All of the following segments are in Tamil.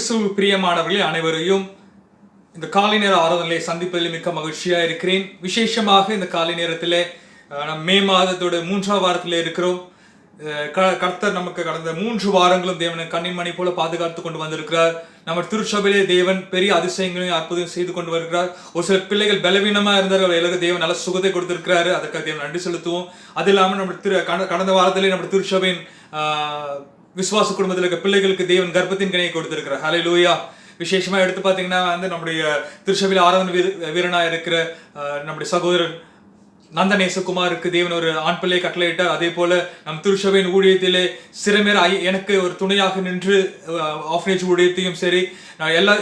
கிறிஸ்துவ பிரியமானவர்களே அனைவரையும் இந்த காலை நேர ஆராதனையை சந்திப்பதில் மிக்க மகிழ்ச்சியா இருக்கிறேன். விசேஷமாக இந்த காலை நேரத்தில் நம்ம மே மாதத்தோட 3ஆம் வாரத்தில் இருக்கிறோம். கர்த்தர் நமக்கு கடந்த 3 வாரங்களும் தேவனை கண்ணின் மணி போல பாதுகாத்து கொண்டு வந்திருக்கிறார். நம்ம திருச்சபையிலே தேவன் பெரிய அதிசயங்களையும் அற்புதம் செய்து கொண்டு வருகிறார். ஒரு சில பிள்ளைகள் பலவீனமா இருந்தார்கள், எல்லாருக்கும் தேவன் நல்ல சுகத்தை கொடுத்திருக்கிறாரு. அதுக்காக தேவன் நன்றி செலுத்துவோம். அது இல்லாமல் நம்ம கடந்த வாரத்திலே நம்ம திருச்சபையின் விசுவாச குடும்பத்தில் இருக்க பிள்ளைகளுக்கு தேவன் கர்ப்பத்தின் கனியை கொடுத்திருக்கிறார். ஹல்லேலூயா. விசேஷமா எடுத்து பார்த்தீங்கன்னா நம்முடைய திருச்சபையில் ஆராதனை வீரனா இருக்கிற நம்முடைய சகோதரன் நந்தநேசகுமாருக்கு தேவன் ஒரு ஆண் பிள்ளையை கட்டளையிட்டார். அதே போல நம் திருச்சபையின் ஊழியத்திலே சிறமேற எனக்கு ஒரு துணையாக நின்று ஆஃப்னேஜ் ஊழியத்தையும் சரி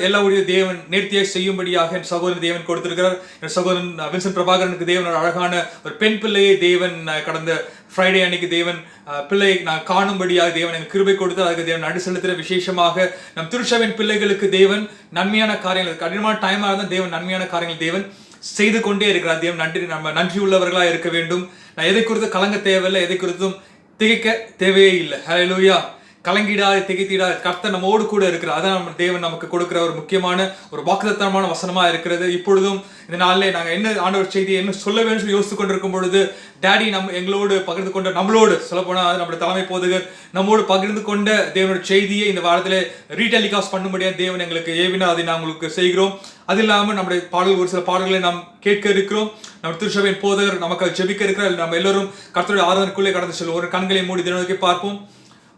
எல்லா ஊழிய தேவன் நேர்த்தியாக செய்யும்படியாக என் சகோதரன் தேவன் கொடுத்திருக்கிறார். என் சகோதரன் வின்சென்ட் பிரபாகரனுக்கு தேவன் ஒரு அழகான ஒரு பெண் பிள்ளையை தேவன் கடந்த ஃப்ரைடே அன்னைக்கு தேவன் பிள்ளையை நான் காணும்படியாக தேவன் எனக்கு கிருபை கொடுத்து அதுக்கு தேவன் நடு செலுத்துகிற. விசேஷமாக நம் திருச்சபையின் பிள்ளைகளுக்கு தேவன் நன்மையான காரியங்கள், கடினமான டைமாக இருந்தால் தேவன் நன்மையான காரியங்கள் தேவன் செய்து கொண்டே இருக்கிறார். தேவன் நம்ம நன்றி உள்ளவர்களாக இருக்க வேண்டும். நான் எதை குறித்து கலங்க தேவையில்லை, எதை குறித்தும் திகைக்க தேவையே இல்லை. ஹல்லேலூயா. கலங்கிடாது, திகைத்திடாது, கர்த்தர் நம்மோடு கூட இருக்கிறார். அதான் நம்ம தேவன் நமக்கு கொடுக்கிற ஒரு முக்கியமான ஒரு வாக்குத்தத்தமான வசனமா இருக்கிறது. இப்பொழுதும் இந்த நாளிலே நாங்கள் என்ன ஆண்டவர் செய்தியை என்ன சொல்ல வேண்டும் சொல்லி யோசித்து கொண்டிருக்கும் பொழுது டேடி எங்களோடு பகிர்ந்து கொண்ட, நம்மளோடு சொல்லப்போனால் நம்முடைய தலைமை போதகர் நம்மோடு பகிர்ந்து கொண்ட தேவனுடைய செய்தியை இந்த வாரத்தில் ரீடெலிகாஸ்ட் பண்ணும்படியாக தேவன் எங்களுக்கு ஏவினா அதை நாங்கள் உங்களுக்கு செய்கிறோம். அது இல்லாமல் நம்முடைய ஒரு சில பாடல்களை நாம் கேட்க இருக்கிறோம். நம்ம திருச்சபையின் போதகர் நமக்கு ஜெபிக்க இருக்கிறார். நம்ம எல்லோரும் கர்த்தருடைய ஆராதனைக்குள்ளே கடந்து செல்வோம். ஒரு கண்களை மூடி தினோக்கி பார்ப்போம்.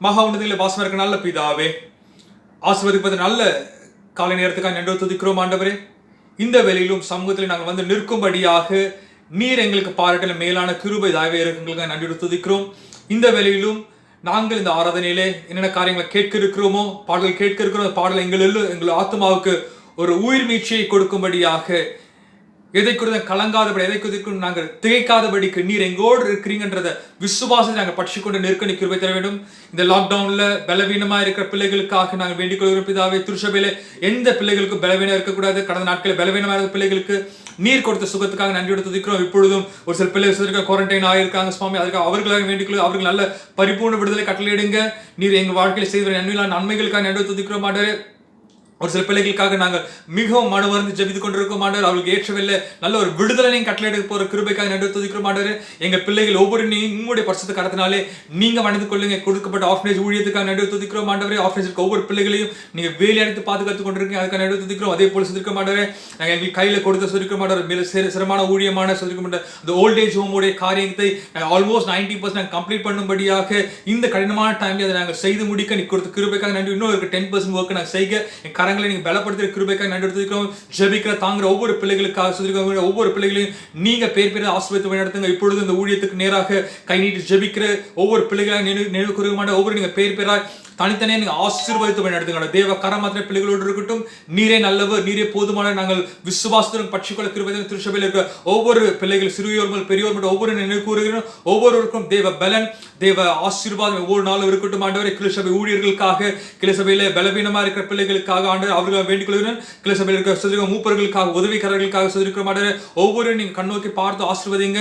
மகா உன்னதங்களிலே வாசமா இருக்க நல்ல பிதாவே, ஆசீர்வதிப்பது நல்ல காலை நேரத்துக்காக நன்றி துதிக்கிறோம். ஆண்டவரே, இந்த வேளையிலும் சமூகத்தில் நாங்கள் வந்து நிற்கும்படியாக நீர் எங்களுக்கு பாராட்டின மேலான கிருபை தயவே இருக்குங்களுக்கு நன்றி துதிக்கிறோம். இந்த வேளையிலும் நாங்கள் இந்த ஆராதனையிலே என்னென்ன காரியங்களை கேட்க இருக்கிறோமோ, பாடல்கள் கேட்க இருக்கிறோம், பாடல் எங்கள் ஆத்மாவுக்கு ஒரு உயிர் மீட்சியை கொடுக்கும்படியாக, எதை குறித்து கலங்காதபடி, எதை குறித்து நாங்கள் திகைக்காதபடிக்கு நீர் எங்கோடு இருக்கிறீங்கன்றத விசுவாசத்தை நாங்கள் பற்றி கொண்டு நெருக்க கிருபை தர வேண்டும். இந்த லாக்டவுன்ல பலவீனமா இருக்கிற பிள்ளைகளுக்காக நாங்கள் வேண்டிக் கொள்கிறோம் பிதாவே. திருச்சபையில எந்த பிள்ளைகளுக்கும் பலவீனம் இருக்கக்கூடாது. கடந்த நாட்களில் பலவீனமா இருந்த பிள்ளைகளுக்கு நீர் கொடுத்த சுகத்துக்காக நன்றி துதிக்கிறோம். இப்பொழுதும் ஒரு சில பிள்ளைகள் குவாரண்டைன் ஆகியிருக்காங்க சுவாமி, அதுக்காக அவர்களாக வேண்டிக் கொள்ளும். அவர்கள் நல்ல பரிபூர்ண விடுதலை கட்டளையிடுங்க. நீர் எங்கள் வாழ்க்கையில் செய்த நன்மைகளுக்காக நன்றி துதிக்கிறோம் ஆண்டவரே. ஒரு சில பிள்ளைகளுக்காக நாங்கள் மிகவும் மனவருந்து ஜெபித்து கொண்டிருக்கோம் ஆண்டவர். அவர்களுக்கு ஏற்றவில்லை நல்ல ஒரு விடுதலை கட்டளை போற கிருபைக்காக நன்றி துதிக்கிறோம் ஆண்டவர். எங்கள் பிள்ளைகள் ஒவ்வொரு உங்களுடைய பரிசுத்த கரத்தினாலே நீங்க வணந்து கொள்ளுங்க. கொடுக்கப்பட்ட ஆஃப்னேஜ் ஊழியத்துக்காக நன்றி துதிக்கிறோம் ஆண்டவரே. ஆஃப்னேஜுக்கு ஒவ்வொரு பிள்ளைகளையும் நீங்க வேலை அடித்து பாதுகாத்து கொண்டிருக்கீங்க, அதுக்காக நன்றி துதிக்கிறோம். அதே போல சொல்லிருக்க மாட்டாரு, நாங்கள் எங்களுக்கு கையில கொடுத்த சொல்லிருக்க மாட்டார் மிக சிரமமான ஊழியமான சொல்லிருக்க மாட்டார். இந்த ஓல்டேஜ் ஹோமுடைய காரியத்தை ஆல்மோஸ்ட் 90% நாங்கள் கம்ப்ளீட் பண்ணும்படியாக இந்த கடினமான டைம்ல அதை நாங்கள் செய்து முடிக்க நீ கொடுத்த கிருபைக்காக நன்றி. இன்னும் ஒரு 10% ஒர்க் நாங்கள் செய்ய கரங்களை நீங்க பலப்படுத்துகிற கிருபைக்காக நன்றி எடுத்துக்கிறோம். ஜெபிக்கிற தாங்குற ஒவ்வொரு பிள்ளைகளுக்காக சொல்லிருக்க ஒவ்வொரு பிள்ளைகளையும் நீங்க பேர் ஆசீர்வதித்து வழிநடத்துங்க. இப்பொழுது இந்த ஊழியத்துக்கு நேராக கை நீட்டி ஜெபிக்கிற ஒவ்வொரு பிள்ளைகளாக நினைவு கூற மாட்டேன். ஒவ்வொரு நீங்க பேராய் தனித்தனியாக நீங்க ஆசீர்வதித்து வழிநடத்துங்க. தேவ கரம் மாத்திர பிள்ளைகளோடு இருக்கட்டும். நீரே நல்லவர், நீரே போதுமான. நாங்கள் விசுவாசத்துடன் பட்சிக்கொள்ள கிருபை திருச்சபையில் இருக்க ஒவ்வொரு பிள்ளைகள் சிறியோர்கள் பெரியோர் ஒவ்வொரு நினைவு கூறுகிறோம். ஒவ்வொருவருக்கும் தேவ பலன், தேவ ஆசீர்வாதம் ஒவ்வொரு நாளும் இருக்கட்டும் ஆண்டவரே. கிளசபை ஊழியர்களுக்காக, கிளசபையில பலவீனமா இருக்கிற பிள்ளைகளுக்காக ஆண்டவர் அவர்கள் வேண்டிக் கொள்கிறேன். கிளசபையில் இருக்கிற மூப்பர்களுக்காக, உதவிக்காரர்களுக்காக சொல்லிருக்க மாட்டேன். ஒவ்வொரு நீங்க கண்ணோக்கி பார்த்து ஆசீர்வதிங்க.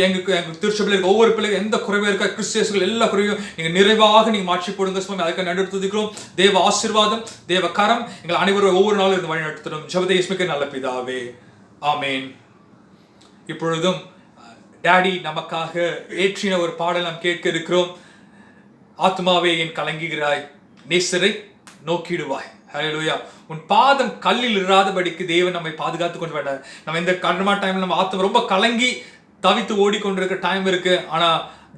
எங்க திருச்சபையில் இருக்க ஒவ்வொரு பிள்ளைகள் எந்த குறைவா இருக்கா, கிறிஸ்தியர்கள் எல்லா குறைவையும் நீங்க நிறைவாக நீங்க மாற்றி போடுங்க சுவாமி. அதுக்கு நன்றி துதிக்கிறோம். தேவ ஆசீர்வாதம், தேவ கரம் எங்கள் அனைவரும் ஒவ்வொரு நாளும் இருந்து வழி நடத்தணும். ஜெபத்தை இயேசுவுக்கே நல்ல பிதாவே, ஆமேன். இப்பொழுதும் டாடி நமக்காக ஏற்றின ஒரு பாடல் நாம் கேட்க இருக்கிறோம். ஆத்மாவே என் கலங்குகிறாய், நேசரை நோக்கிடுவாய். ஹல்லேலூயா. உன் பாதம் கல்லில் இராதபடிக்கு தேவன் நம்மை பாதுகாத்து கொண்டு வேண்டாம். நம்ம இந்த கடினமான டைம்ல நம்ம ஆத்மா ரொம்ப கலங்கி தவித்து ஓடிக்கொண்டிருக்கிற டைம் இருக்கு. ஆனா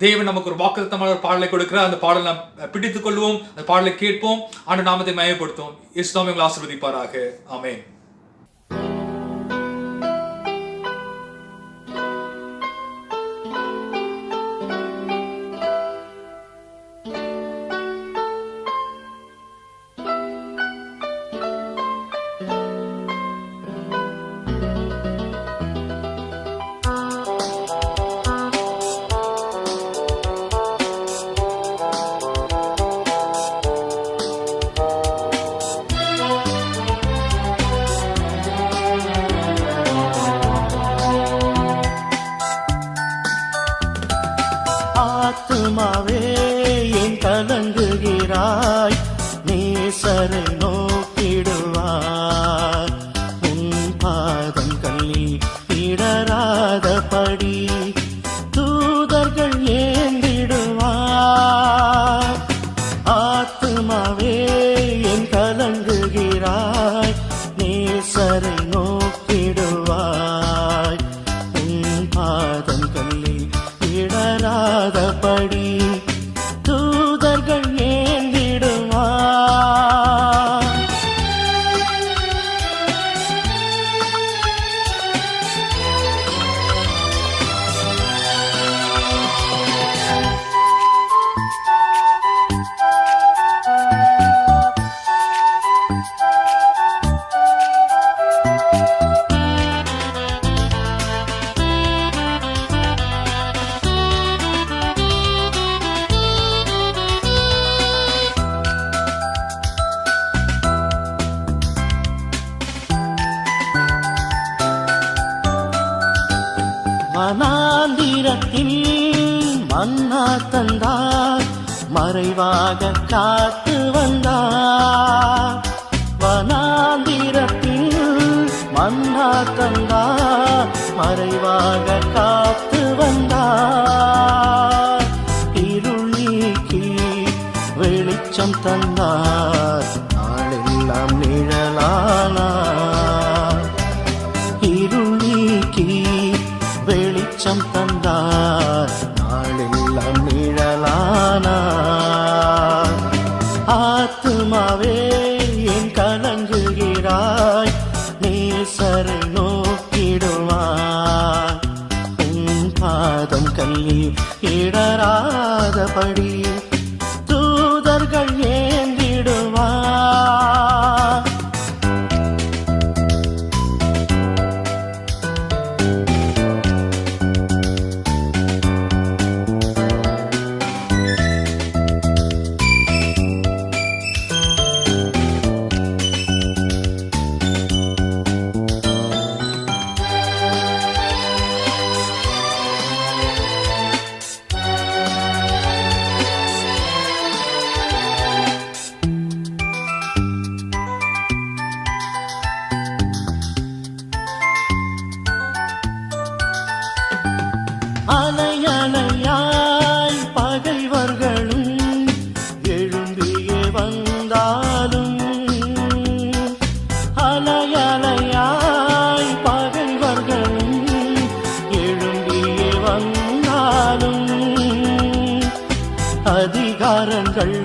தேவன் நமக்கு ஒரு வாக்குத்தத்தமான ஒரு பாடலை கொடுக்கிறார். அந்த பாடலை நாம் பிடித்துக் கொள்வோம், அந்த பாடலை கேட்போம், ஆண்டு நாமத்தை மயப்படுத்துவோம். இயேசு உங்களை ஆசீர்வதிப்பாராக. ஆமென். நோக்கிடுவாய், நேசரை நோக்கிடுவாய். உன் பாதம் கல்லில் இடராதபடி தூதர்கள் ஏந்திடுவாய். வனாந்திரத்தில் மன்னா தந்தார், மறைவாக காத்து வந்தார். வனாந்திரத்தில் மன்னா தந்தார், மறைவாக காத்து வந்தார். இருள் நீக்கி வெளிச்சம் தந்தார், நாளெல்லாம் நிழலானார். இருள் நீக்கி வெளிச்சம் தந்தார், நாளெல்லாம் நிழலானார். ஆத்துமாவே என் கலங்குகிறாய், நேசரை நோக்கிடுவாய். உன் பாதம் கல்லில் இடராதபடி தூதர்கள் ஏந்திடுவாய். அலையலையாய் பகைவர்களும் எழும்பியே வந்தாலும், அலையலையாய் பகைவர்களும் எழும்பியே வந்தாலும், அதிகாரங்கள்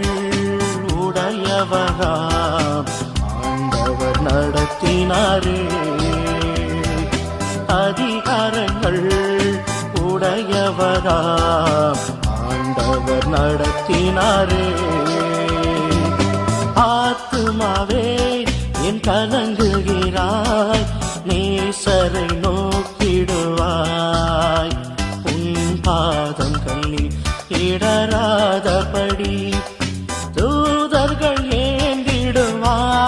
உடையவராம் ஆண்டவர் நடத்தினாரே. அதிகாரங்கள் உடையவராம் ஆண்டவர் நடத்தினாரே. ஆத்துமாவே என் கலங்குகிறாய், நேசரை நோக்கிடுவாய். உன் பாதம் கல்லில் இடராதபடி தூதர்கள் ஏந்திடுவாய்.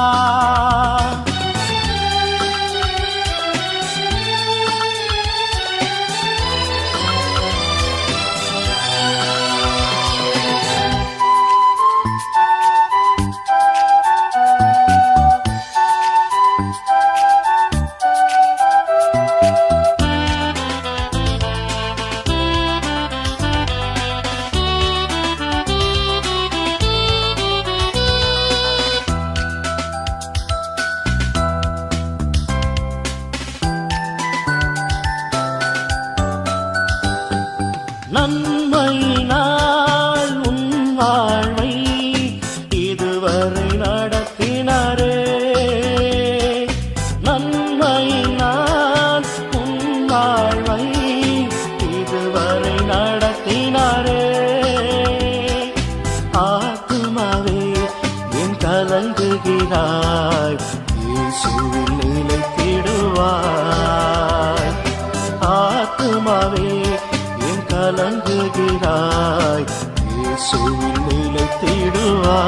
நன்மையினால் உன் வாழ்வை இதுவரை நடத்தினாரே. நன்மையினால் உன் வாழ்வை இதுவரை நடத்தினாரே. ஆத்துமாவே என் கலங்குகிறாய், இயேசுவில் நிலைத்திடுவாய். ஆத்துமாவே கலங்குகிறாய், இயேசுவில் நிலைத்திடுவாய்.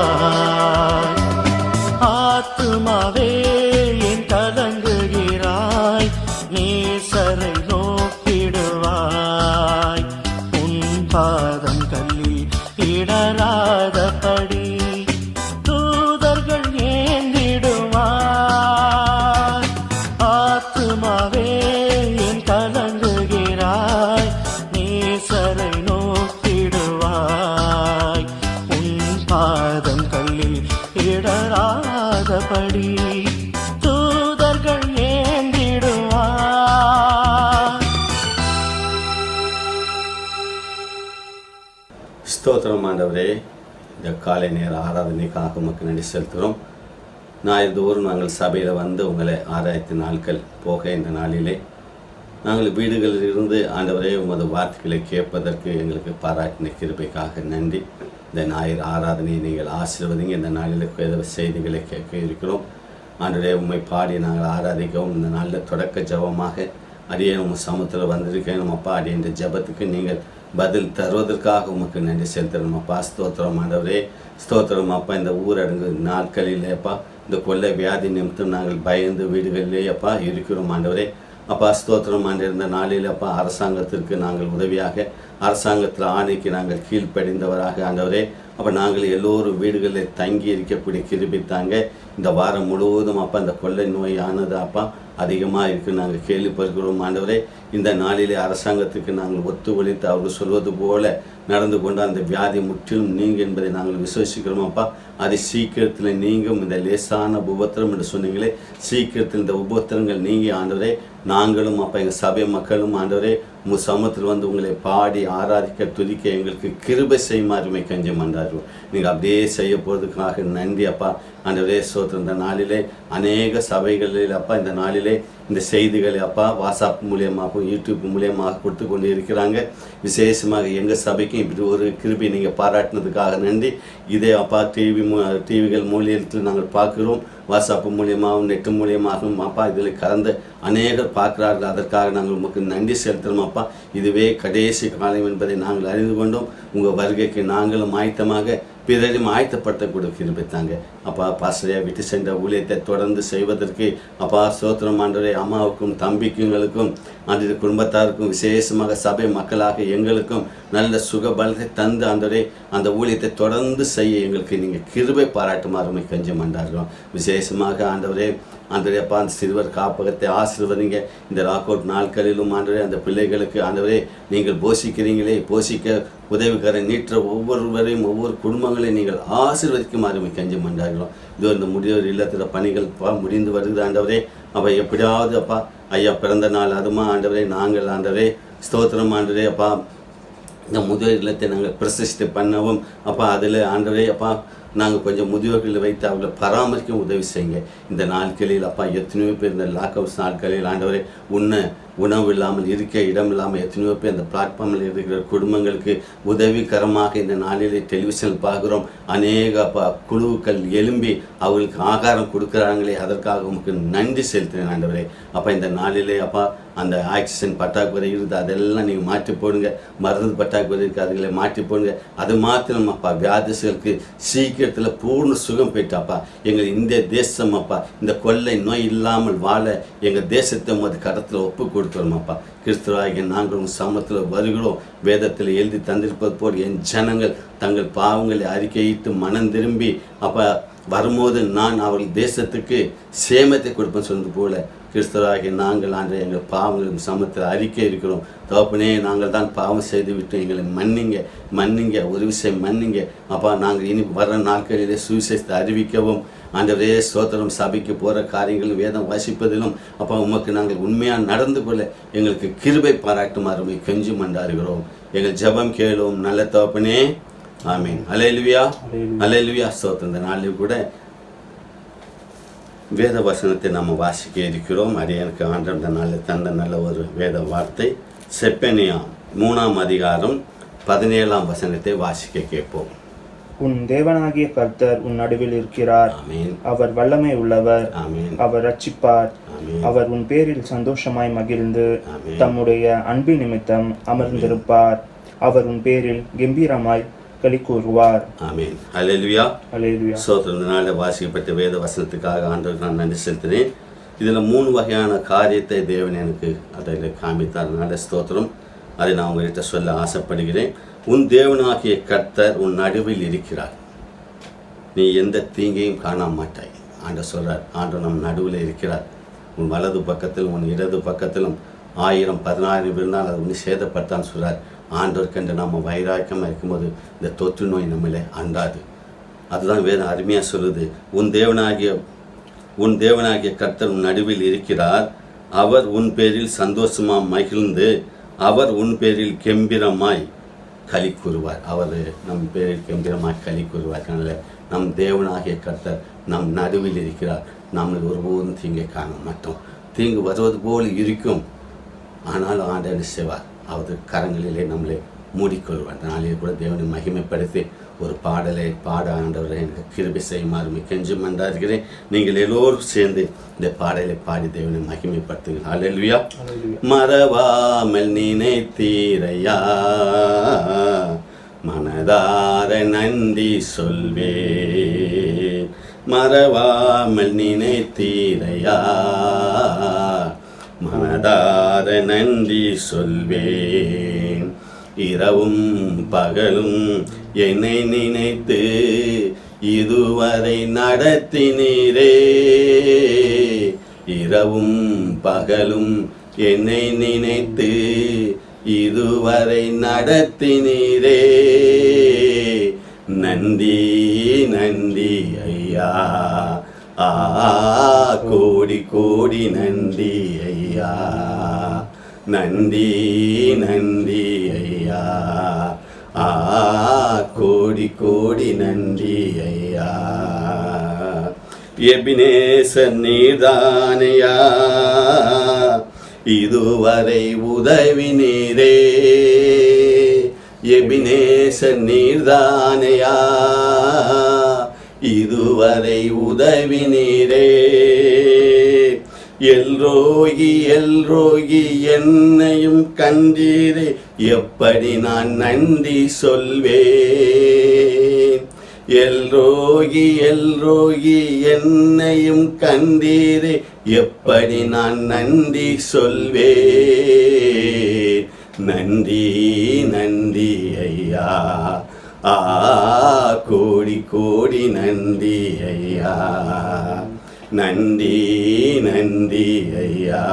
ஆத்துமாவே என் கலங்குகிறாய், நேசரை நோக்கிடுவாய். உன் பாதம் கல்லில் இடராதபடி தூதர்கள் ஏந்திடுவாய். ஆத்துமாவே என் கலங்குகிறாய், நேசரை நோக்கிடுவாய். உன் பாதம் கல்லில் இடராதபடி ஸ்தோத்திரம் ஆண்டவரே, இந்த காலை நேர ஆராதனைக்காக உமக்கு நன்றி செலுத்துகிறோம். ஞாயிறுதோறும் நாங்கள் சபையில் வந்து உங்களை ஆராய்ச்சி நாட்கள் போக இந்த நாளிலே நாங்கள் வீடுகளில் இருந்து ஆண்டவரே உமது வார்த்தைகளை கேட்பதற்கு எங்களுக்கு பாராட்டின கிருபைக்காக நன்றி. இந்த ஞாயிறு ஆராதனையை நீங்கள் ஆசீர்வதிங்க. இந்த நாளில் செய்திகளை கேட்க இருக்கிறோம். ஆண்டவரே உம்மை பாடி நாங்கள் ஆராதிக்கவும் இந்த நாளில் தொடக்க ஜபமாக அடியே உங்கள் சமூகத்தில் வந்திருக்கேன். நம்மப்பா அடியே இந்த ஜபத்துக்கு நீங்கள் பதில் தருவதற்காக உமக்கு நன்றி செலுத்தணும் அப்பா. ஸ்தோத்திரம் ஆண்டவரே, ஸ்தோத்திரம் அப்பா. இந்த ஊரடங்கு நாட்களிலேப்பா இந்த கொள்ளை வியாதி நிமித்தம் நாங்கள் பயந்து வீடுகளிலே அப்பா இருக்கிறோம் ஆண்டவரே. அப்பா ஸ்தோத்திரம் ஆண்டிருந்த நாளில் அப்பா அரசாங்கத்திற்கு நாங்கள் உதவியாக அரசாங்கத்தில் ஆணைக்கு நாங்கள் கீழ்ப்படிந்தவராக ஆண்டவரே. அப்போ நாங்கள் எல்லோரும் வீடுகளில் தங்கி இருக்கக்கூடிய கிருபித்தாங்க. இந்த வாரம் முழுவதும் அப்பா இந்த கொள்ளை நோய் ஆனது அப்பா அதிகமாக இருக்குது நாங்கள் கேள்விப்படுகிறோம் ஆண்டவரே. இந்த நாளிலே அரசாங்கத்துக்கு நாங்கள் ஒத்துழைத்து அவர்கள் சொல்வது போல நடந்து கொண்டு அந்த வியாதி முற்றிலும் நீங்க என்பதை நாங்கள் விசுவசிக்கிறோம் அப்பா. அது சீக்கிரத்தில் நீங்கும். இந்த லேசான உபத்திரம் என்று சொன்னீங்களே, சீக்கிரத்தில் இந்த உபத்திரங்கள் நீங்கி ஆண்டவரே நாங்களும் அப்பா எங்கள் சபை மக்களும் ஆண்டவரே உங்கள் சமூகத்தில் வந்து உங்களை பாடி ஆராதிக்க துதிக்க எங்களுக்கு கிருபை செய்யுமாறுமை கஞ்சம் பண்ணார்கள். நீங்கள் அப்படியே செய்ய போகிறதுக்காக நன்றி அப்பா. ஆண்டவரே ஸ்தோத்திரம். இந்த நாளிலே அநேக சபைகளில் அப்பா இந்த நாளிலே இந்த செய்திகளை அப்பா வாட்ஸ்அப் மூலியமாகவும் யூடியூப் மூலியமாக கொடுத்து கொண்டு இருக்கிறாங்க. விசேஷமாக எங்கள் சபைக்கும் இப்படி ஒரு கிருபை நீங்கள் பாராட்டினதுக்காக நன்றி. இதே அப்பா டிவிகள் மூலியத்தில் நாங்கள் பார்க்குறோம். வாட்ஸ்அப் மூலியமாகவும் நெட்டு மூலியமாகவும் அப்பா இதில் கலந்து அநேகர் பார்க்குறார்கள். அதற்காக நாங்கள் உங்களுக்கு நன்றி செலுத்துகிறோம் அப்பா. இதுவே கடைசி காலம் என்பதை நாங்கள் அறிந்து கொண்டோம். உங்கள் வருகைக்கு நாங்களும் ஆயத்தமாக பிறரையும் ஆயத்தப்படுத்தக்கூடிய கிருபித்தாங்க அப்பா. பாஸ்டரையாக விட்டு சென்ற ஊழியத்தை தொடர்ந்து செய்வதற்கு அப்பா ஸ்தோத்திரம் ஆண்டவரே. அம்மாவுக்கும் தம்பிக்குங்களுக்கும் ஆண்டு குடும்பத்தாருக்கும் விசேஷமாக சபை மக்களாக எங்களுக்கும் நல்ல சுக பலத்தை தந்து ஆண்டவரே அந்த ஊழியத்தை தொடர்ந்து செய்ய எங்களுக்கு நீங்கள் கிருபை பாராட்டுமாறுமை கஞ்சம் பண்ணார்கள். விசேஷமாக ஆண்டவரே அப்பா அந்த சிறுவர் காப்பகத்தை ஆசீர்வதிங்க. இந்த லாக் அவுட் நாட்களிலும் ஆண்டவரே அந்த பிள்ளைகளுக்கு ஆண்டவரே நீங்கள் போஷிக்கிறீங்களே, போஷிக்க உதவிக்கரை நீற்ற ஒவ்வொருவரையும் ஒவ்வொரு குடும்பங்களையும் நீங்கள் ஆசீர்வதிக்குமாறுமை கஞ்சம் பண்ணார்களோம். இது இந்த முதியோர் இல்லத்தில் பணிகள் முடிந்து வருகிறது ஆண்டவரே. அப்போ எப்படியாவது அப்பா ஐயா பிறந்த நாள் அதுமா ஆண்டவரே நாங்கள் ஆண்டவரே ஸ்தோத்திரம் ஆண்டவரே அப்பா இந்த முதியோர் இல்லத்தை நாங்கள் பிரசிஷ்டை பண்ணவும் அப்பா அதில் ஆண்டவரே அப்பா நாங்கள் கொஞ்சம் முதியோர்களில் வைத்து அவர்களை பராமரிக்க உதவி செய்யுங்க. இந்த நாட்களில் அப்பா எத்தனையோ பேர் இந்த லாக்அவுட்ஸ் நாட்களில் ஆண்டவரே உணவு இல்லாமல் இருக்க இடம் இல்லாமல் எத்தனையோ பேர் அந்த பிளாட்ஃபார்மில் இருக்கிற குடும்பங்களுக்கு உதவிகரமாக இந்த நாளிலே டெலிவிஷனில் பார்க்குறோம். அநேக குழுக்கள் எழும்பி அவர்களுக்கு ஆகாரம் கொடுக்குறாங்களே, அதற்காக உங்களுக்கு நன்றி செலுத்தினேன் ஆண்டவரே. அப்போ இந்த நாளிலே அப்பா அந்த ஆக்சிஜன் பற்றாக்குறை இருக்குது, அதெல்லாம் நீங்கள் மாற்றி போடுங்க. மருந்து பற்றாக்குறை இருக்குது, அதுகளை மாற்றி போடுங்க. அது மாத்திரம் அப்பா வியாதிகளுக்கு சீக்கிரத்தில் பூர்ண சுகம் பெற்றாப்பா. எங்கள் இந்திய தேசம் அப்பா இந்த கொள்ளை நோய் இல்லாமல் வாழ எங்கள் தேசத்தை உமது கரத்தில் ஒப்பு கொடுத்துறோம் அப்பா. கிறிஸ்துவாகிய நாங்கள் சமத்தில் வருகிறோம். வேதத்தில் எழுதி தந்திருப்பது போல் என் ஜனங்கள் தங்கள் பாவங்களை அறிக்கையிட்டு மனம் திரும்பி அப்பா வரும்போது நான் அவர்கள் தேசத்துக்கு சேமத்தை கொடுப்பேன்னு சொன்னது போல கிறிஸ்தவராகிய நாங்கள் ஆண்டு எங்கள் பாவங்கள் சமத்தில் அறிக்கை இருக்கிறோம். தகப்பனே நாங்கள் தான் பாவம் செய்து விட்டு எங்களை மன்னிங்க ஒரு விஷயம் மன்னிங்க அப்பா. நாங்கள் இனி வர்ற நாட்களிலே சுவிசேஷத்தை அறிவிக்கவும் ஆண்டவரே ஸ்தோத்திரம் சபைக்கு போகிற காரியங்களும் வேதம் வாசிப்பதிலும் அப்பா உமக்கு நாங்கள் உண்மையாக நடந்து கொள்ள எங்களுக்கு கிருபை பாராட்டுமாறுமை கெஞ்சி மன்றாடுகிறோம். எங்கள் ஜெபம் கேளும் நல்ல தகப்பனே, ஆமீன். அல்லேலூயா அல்லேலூயா ஸ்தோத்திரம். இந்த நாளில் கூட வேத வசனத்தை நம்ம வாசிக்க இருக்கிறோம். அடியனுக்கு ஆண்டவர் இந்த நாளில் தந்த நல்ல ஒரு வேத வார்த்தை செப்பனியா 3ஆம் அதிகாரம் 17ஆம் வசனத்தை வாசிக்க கேட்போம். உன் தேவனாகிய கர்த்தர் உன் நடுவில் இருக்கிறார். அவர் வல்லமை உள்ளவர். அவர் ரட்சிப்பார். அவர் உன் பேரில் சந்தோஷமாய் மகிழ்ந்து தம்முடைய அன்பு நிமித்தம் அமர்ந்திருப்பார். அவர் உன் பேரில் கம்பீரமாய் களி கூறுவார். ஆமீன். அல்லேலூயா அல்லேலூயா. சோத்திரத்தினால வாசிக்கப்பட்ட வேத வசனத்துக்காக ஆண்டவருக்கு நான் நன்றி செலுத்தினேன். இதில் 3 வகையான காரியத்தை தேவன் எனக்கு அதில் காமித்தார்னால ஸ்தோத்திரம். அதை நான் உங்கள்கிட்ட சொல்ல ஆசைப்படுகிறேன். உன் தேவனாகிய கர்த்தர் உன் நடுவில் இருக்கிறார், நீ எந்த தீங்கையும் காண மாட்டாய். ஆண்டவர் சொல்கிறார். ஆண்டவர் நம் நடுவில் இருக்கிறார். உன் வலது பக்கத்திலும் உன் இடது பக்கத்திலும் 1000-10,000 இருந்தால் அது ஒன்று சேதப்படுத்தான்னு சொல்கிறார். ஆண்டவர் கண்டு நம்ம வைராக்கியமாக இருக்கும்போது இந்த தொற்று நோய் நம்மளே அண்டாது. அதுதான் வேதம் அருமையாக சொல்லுது. உன் தேவனாகிய கர்த்தர் உன் நடுவில் இருக்கிறார். அவர் உன் பேரில் சந்தோஷமாக மகிழ்ந்து அவர் உன் பேரில் கெம்பீரமாய் களி கூறுவார். அவர் நம் பேரில் கம்பீரமாக களி கூறுவார். அதனால் நம் தேவனாகிய கர்த்தர் நம் நடுவில் இருக்கிறார். நம்ம ஒருபோதும் தீங்கை காண மாட்டோம். தீங்கு வருவது போல் இருக்கும், ஆனாலும் ஆண்டவர் செய்வார். அவர் கரங்களிலே நம்மளை மூடிக்கொள்வார். நாளையே கூட தேவனை மகிமைப்படுத்தி ஒரு பாடலை பாட ஆண்டவரை எனக்கு கிருபை செய்யுமாறு கெஞ்சும் என்றாருக்கிறேன். நீங்கள் எல்லோரும் சேர்ந்து இந்த பாடலை பாடி தேவனை மகிமைப்படுத்துங்கள். ஹல்லேலூயா. மறவாமல் நினைத்தீரையா, மனதார நன்றி சொல்வேன். மறவாமல் நினைத்தீரையா, மனதார நன்றி சொல்வேன். இரவும் பகலும் என்னை நினைத்து இதுவரை நடத்தினீரே. இரவும் பகலும் என்னை நினைத்து இதுவரை நடத்தினீரே. நன்றி நன்றி ஐயா, கோடி கோடி நன்றி ஐயா. நன்றி நன்றி ஐயா, கோடி கோடி நன்றி ஐயா. எபினேசர் நீர்தானையா, இதுவரை உதவினீரே. எபினேசர் நீர்தானையா, இதுவரை உதவினீரே. எல்ரோகி எல்ரோகி என்னையும் கண்டீரே, எப்படி நான் நன்றி சொல்வேன். எல்ரோகி எல்ரோகி என்னையும் கண்டீரே, எப்படி நான் நன்றி சொல்வேன். நன்றி நன்றி ஐயா, கோடி கோடி நன்றி ஐயா. நன்றி நன்றி ஐயா,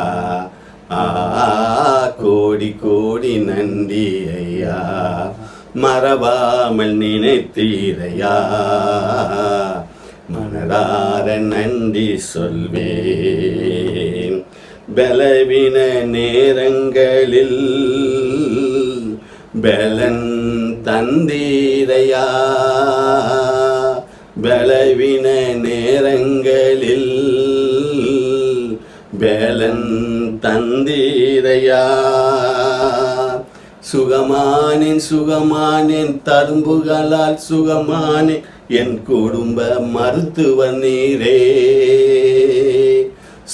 கோடி கோடி நன்றி ஐயா. மறவாமல் நினைத்தீரையா, மனதார நன்றி சொல்வேன். பலவீன நேரங்களில் பலன் தந்தீரையா. பலவீன நேரங்களில் பலன் தந்தீரையா. சுகமானேன் சுகமானேன் தழும்புகளால் சுகமானேன், என் குடும்ப மருத்துவர் நீரே.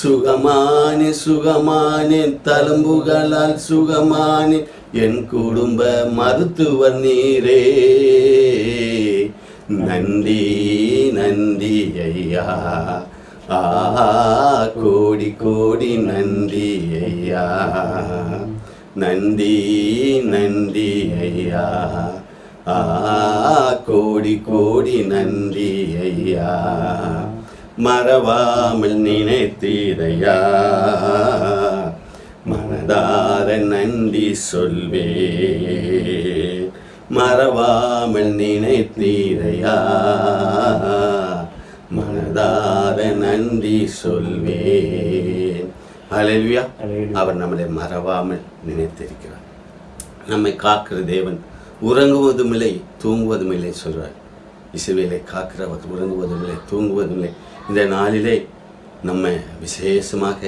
சுகமானேன் சுகமானேன் தழும்புகளால் சுகமானேன், என் குடும்ப மருத்துவர் நீரே. நன்றி நன்றி ஐயா, கோடி கோடி நன்றி ஐயா. நன்றி நன்றி ஐயா, கோடி கோடி நன்றி ஐயா. மறவாமல் நினைத்தீரையா, மனதார நன்றி சொல்வேன். மறவாமல் நினைத்தீரையா, மனதார நன்றி சொல்வேன். ஹல்லேலூயா. அவர் நம்மளை மறவாமல் நினைத்திருக்கிறார். நம்மை காக்கிற தேவன் உறங்குவதும் இல்லை தூங்குவதும் இல்லை சொல்றார். இஸ்ரவேலை காக்கிறவர் உறங்குவதும் இல்லை தூங்குவதும் இல்லை. இந்த நாளிலே நம்ம விசேஷமாக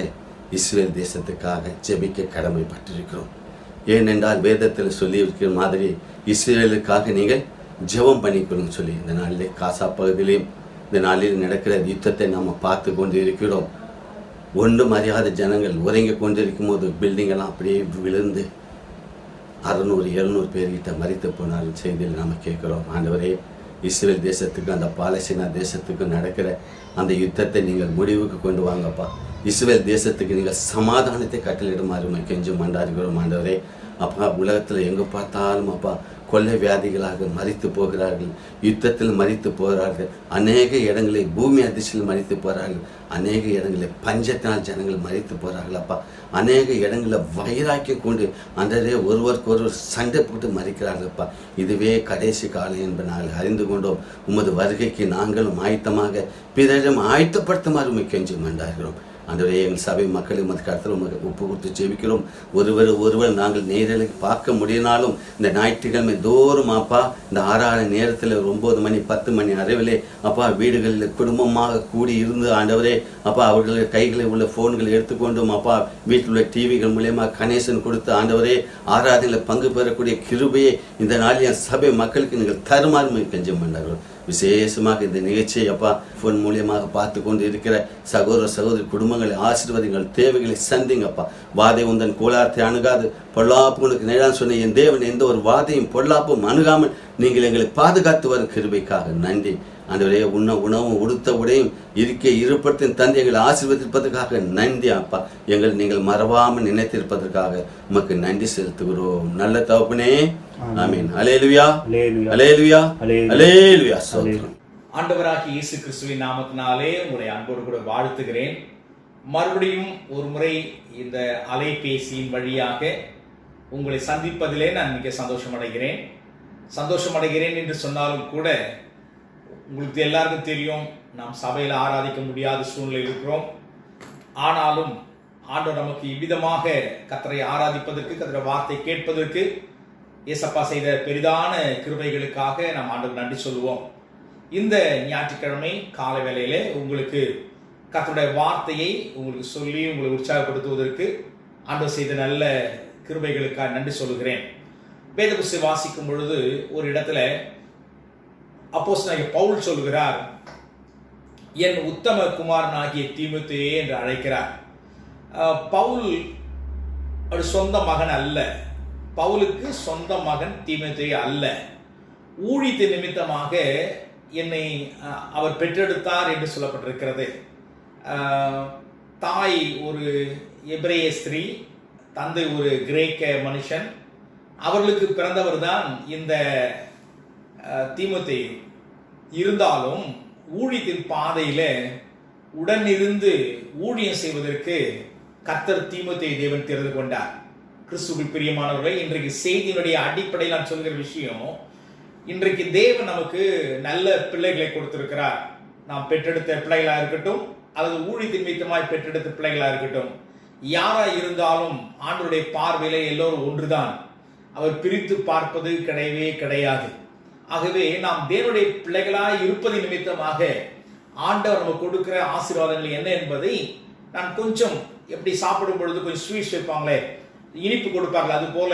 இஸ்ரேல் தேசத்துக்காக ஜெபிக்க கடமைப்பட்டிருக்கிறோம். ஏனென்றால் வேதத்தில் சொல்லியிருக்கிற மாதிரி இஸ்ரேலுக்காக நீங்கள் ஜெபம் பண்ணிக்கொள்ளுங்க சொல்லி இந்த நாளிலே காசா பகுதியிலையும் இந்த நாளில் நடக்கிற யுத்தத்தை நாம் பார்த்து கொண்டு இருக்கிறோம். ஒன்றும் அறியாத ஜனங்கள் உறங்கி கொண்டிருக்கும் போது பில்டிங்கெல்லாம் அப்படியே விழுந்து 600-700 பேர்கிட்ட மரித்து போனார் செய்தியில் நாம் கேட்குறோம். ஆண்டவரே, இஸ்ரேல் தேசத்துக்கு அந்த பாலஸ்தீனா தேசத்துக்கு நடக்கிற அந்த யுத்தத்தை நீங்கள் முடிவுக்கு கொண்டு வாங்கப்பா. இஸ்ரேல் தேசத்துக்கு நீங்கள் சமாதானத்தை கட்டளிடுமாறு கெஞ்சும் மன்றாடுகிறோம். ஆண்டவரே அப்பா, உலகத்தில் எங்கே பார்த்தாலும் அப்பா கொள்ளை வியாதிகளாக மரித்து போகிறார்கள், யுத்தத்தில் மரித்து போகிறார்கள், அநேக இடங்களில் பூமி அதிர்ச்சியில் மரித்து போகிறார்கள், அநேக இடங்களில் பஞ்சத்தினால் ஜனங்கள் மரித்து போகிறார்கள் அப்பா. அநேக இடங்களில் வைராக்கியம் கொண்டு அன்றே ஒருவருக்கு ஒருவர் சண்டை போட்டு மறிக்கிறார்களப்பா. இதுவே கடைசி காலம் என்பதை நாங்கள் அறிந்து கொண்டோம். உமது வருகைக்கு நாங்களும் ஆயத்தமாக பிறரும் ஆயத்தப்படுத்துமாறு கெஞ்சி மன்றாடுகிறோம். ஆண்டவரே எங்கள் சபை மக்கள் உமது கருத்தில் உமக்கு ஒப்பு கொடுத்து ஜெபிக்கிறோம். ஒருவர் நாங்கள் நேரலைக்கு பார்க்க முடியினாலும் இந்த ஞாயிற்றுக்கிழமை தோறும் அப்பா இந்த 6 நேரத்தில் 9 மணி 10 மணி அளவிலே அப்பா வீடுகளில் குடும்பமாக கூடி இருந்து ஆண்டவரே அப்பா அவர்கள் கைகளில் உள்ள ஃபோன்களை எடுத்துக்கொண்டும் அப்பா வீட்டில் உள்ள டிவிகள் மூலயமா கனெக்ஷன் கொடுத்து ஆண்டவரே ஆராதனையில் பங்கு பெறக்கூடிய கிருபையை இந்த நாளில் என் சபை மக்களுக்கு நீங்கள் தருமாறு கெஞ்சம் பண்ணார்கள். விசேஷமாக இந்த நிகழ்ச்சியை அப்பா ஃபோன் மூலியமாக பார்த்து கொண்டு இருக்கிற சகோதர சகோதரி குடும்பங்களை ஆசீர்வாதங்கள் தேவைகளை சந்திங்கப்பா. வாதை உந்தன் கோலாத்தை அணுகாது பொல்லாப்பு உனக்கு நேரான்னு சொன்ன என் தேவன் எந்த ஒரு வாதையும் பொல்லாப்பும் அணுகாமல் நீங்கள் எங்களை பாதுகாத்து வரும் கிருபைக்காக நன்றி. ஆண்டவரே உணவும் உடுத்த உடையும் இருப்பத்தின் தந்தை எங்களை ஆசீர்வதிப்பதற்காக நன்றி அப்பா. நீங்கள் மறவாமல் நினைத்திருப்பதற்காக உமக்கு நன்றி செலுத்துகிறோம் நல்ல தகப்பனே. ஆமென். அல்லேலூயா அல்லேலூயா அல்லேலூயா. ஆண்டவராகிய இயேசு கிறிஸ்துவின் நாமத்தினாலே உங்களை அன்போடு கூட வாழ்த்துகிறேன். மறுபடியும் ஒரு முறை இந்த அலைபேசியின் வழியாக உங்களை சந்திப்பதிலே நான் மிக சந்தோஷமடைகிறேன் என்று சொன்னாலும் கூட உங்களுக்கு எல்லாருக்கும் தெரியும், நாம் சபையில் ஆராதிக்க முடியாத சூழ்நிலை இருக்கிறோம். ஆனாலும் ஆண்டவர் நமக்கு இவ்விதமாக கர்த்தரை ஆராதிப்பதற்கு, கர்த்தருடைய வார்த்தை கேட்பதற்கு ஏசப்பா செய்த பெரிதான கிருபைகளுக்காக நாம் ஆண்டவர் நன்றி சொல்லுவோம். இந்த ஞாயிற்றுக்கிழமை காலை வேளையிலே உங்களுக்கு கர்த்தருடைய வார்த்தையை உங்களுக்கு சொல்லி உங்களை உற்சாகப்படுத்துவதற்கு ஆண்டவர் செய்த நல்ல கிருபைகளுக்காக நன்றி சொல்லுகிறேன். வேத புஸ்தகம் வாசிக்கும் பொழுது ஒரு இடத்துல அப்போஸ்தலனாகிய பவுல் சொல்கிறார், என் உத்தம குமாரனாகிய தீமோத்தேயே என்று அழைக்கிறார். பவுல் ஒரு சொந்த மகன் அல்ல, பவுலுக்கு சொந்த மகன் தீமோத்தேயு அல்ல. ஊழியத்தின் நிமித்தமாக என்னை அவர் பெற்றெடுத்தார் என்று சொல்லப்பட்டிருக்கிறது. தாய் ஒரு எபிரேய ஸ்திரீ, தந்தை ஒரு கிரேக்க மனுஷன். அவர்களுக்கு பிறந்தவர் தான் இந்த தீமோத்தேயு. இருந்தாலும் ஊழியத்தின் பாதையில உடனிருந்து ஊழியம் செய்வதற்கு கர்த்தர் தீமோத்தேயு தேவன் தெரிந்து கொண்டார். கிறிஸ்துவில் பிரியமானவர்களை, இன்றைக்கு செய்தியினுடைய அடிப்படையில் நான் சொல்கிற விஷயம், இன்றைக்கு தேவன் நமக்கு நல்ல பிள்ளைகளை கொடுத்திருக்கிறார். நாம் பெற்றெடுத்த பிள்ளைகளா இருக்கட்டும் அல்லது ஊழியத்தின் நிமித்தமாய் பெற்றெடுத்த பிள்ளைகளா இருக்கட்டும், யாரா இருந்தாலும் ஆண்டவருடைய பார்வையில எல்லோரும் ஒன்றுதான். அவர் பிரித்து பார்ப்பது கிடையவே கிடையாது. ஆகவே நாம் தேவனுடைய பிள்ளைகளாய் இருப்பது நிமித்தமாக ஆண்டவர் நமக்கு கொடுக்கிற ஆசீர்வாதங்கள் என்ன என்பதை நான் கொஞ்சம், எப்படி சாப்பிடும் பொழுது கொஞ்சம் ஸ்வீட்ஸ் வைப்பாங்களே, இனிப்பு கொடுப்பார்கள், அது போல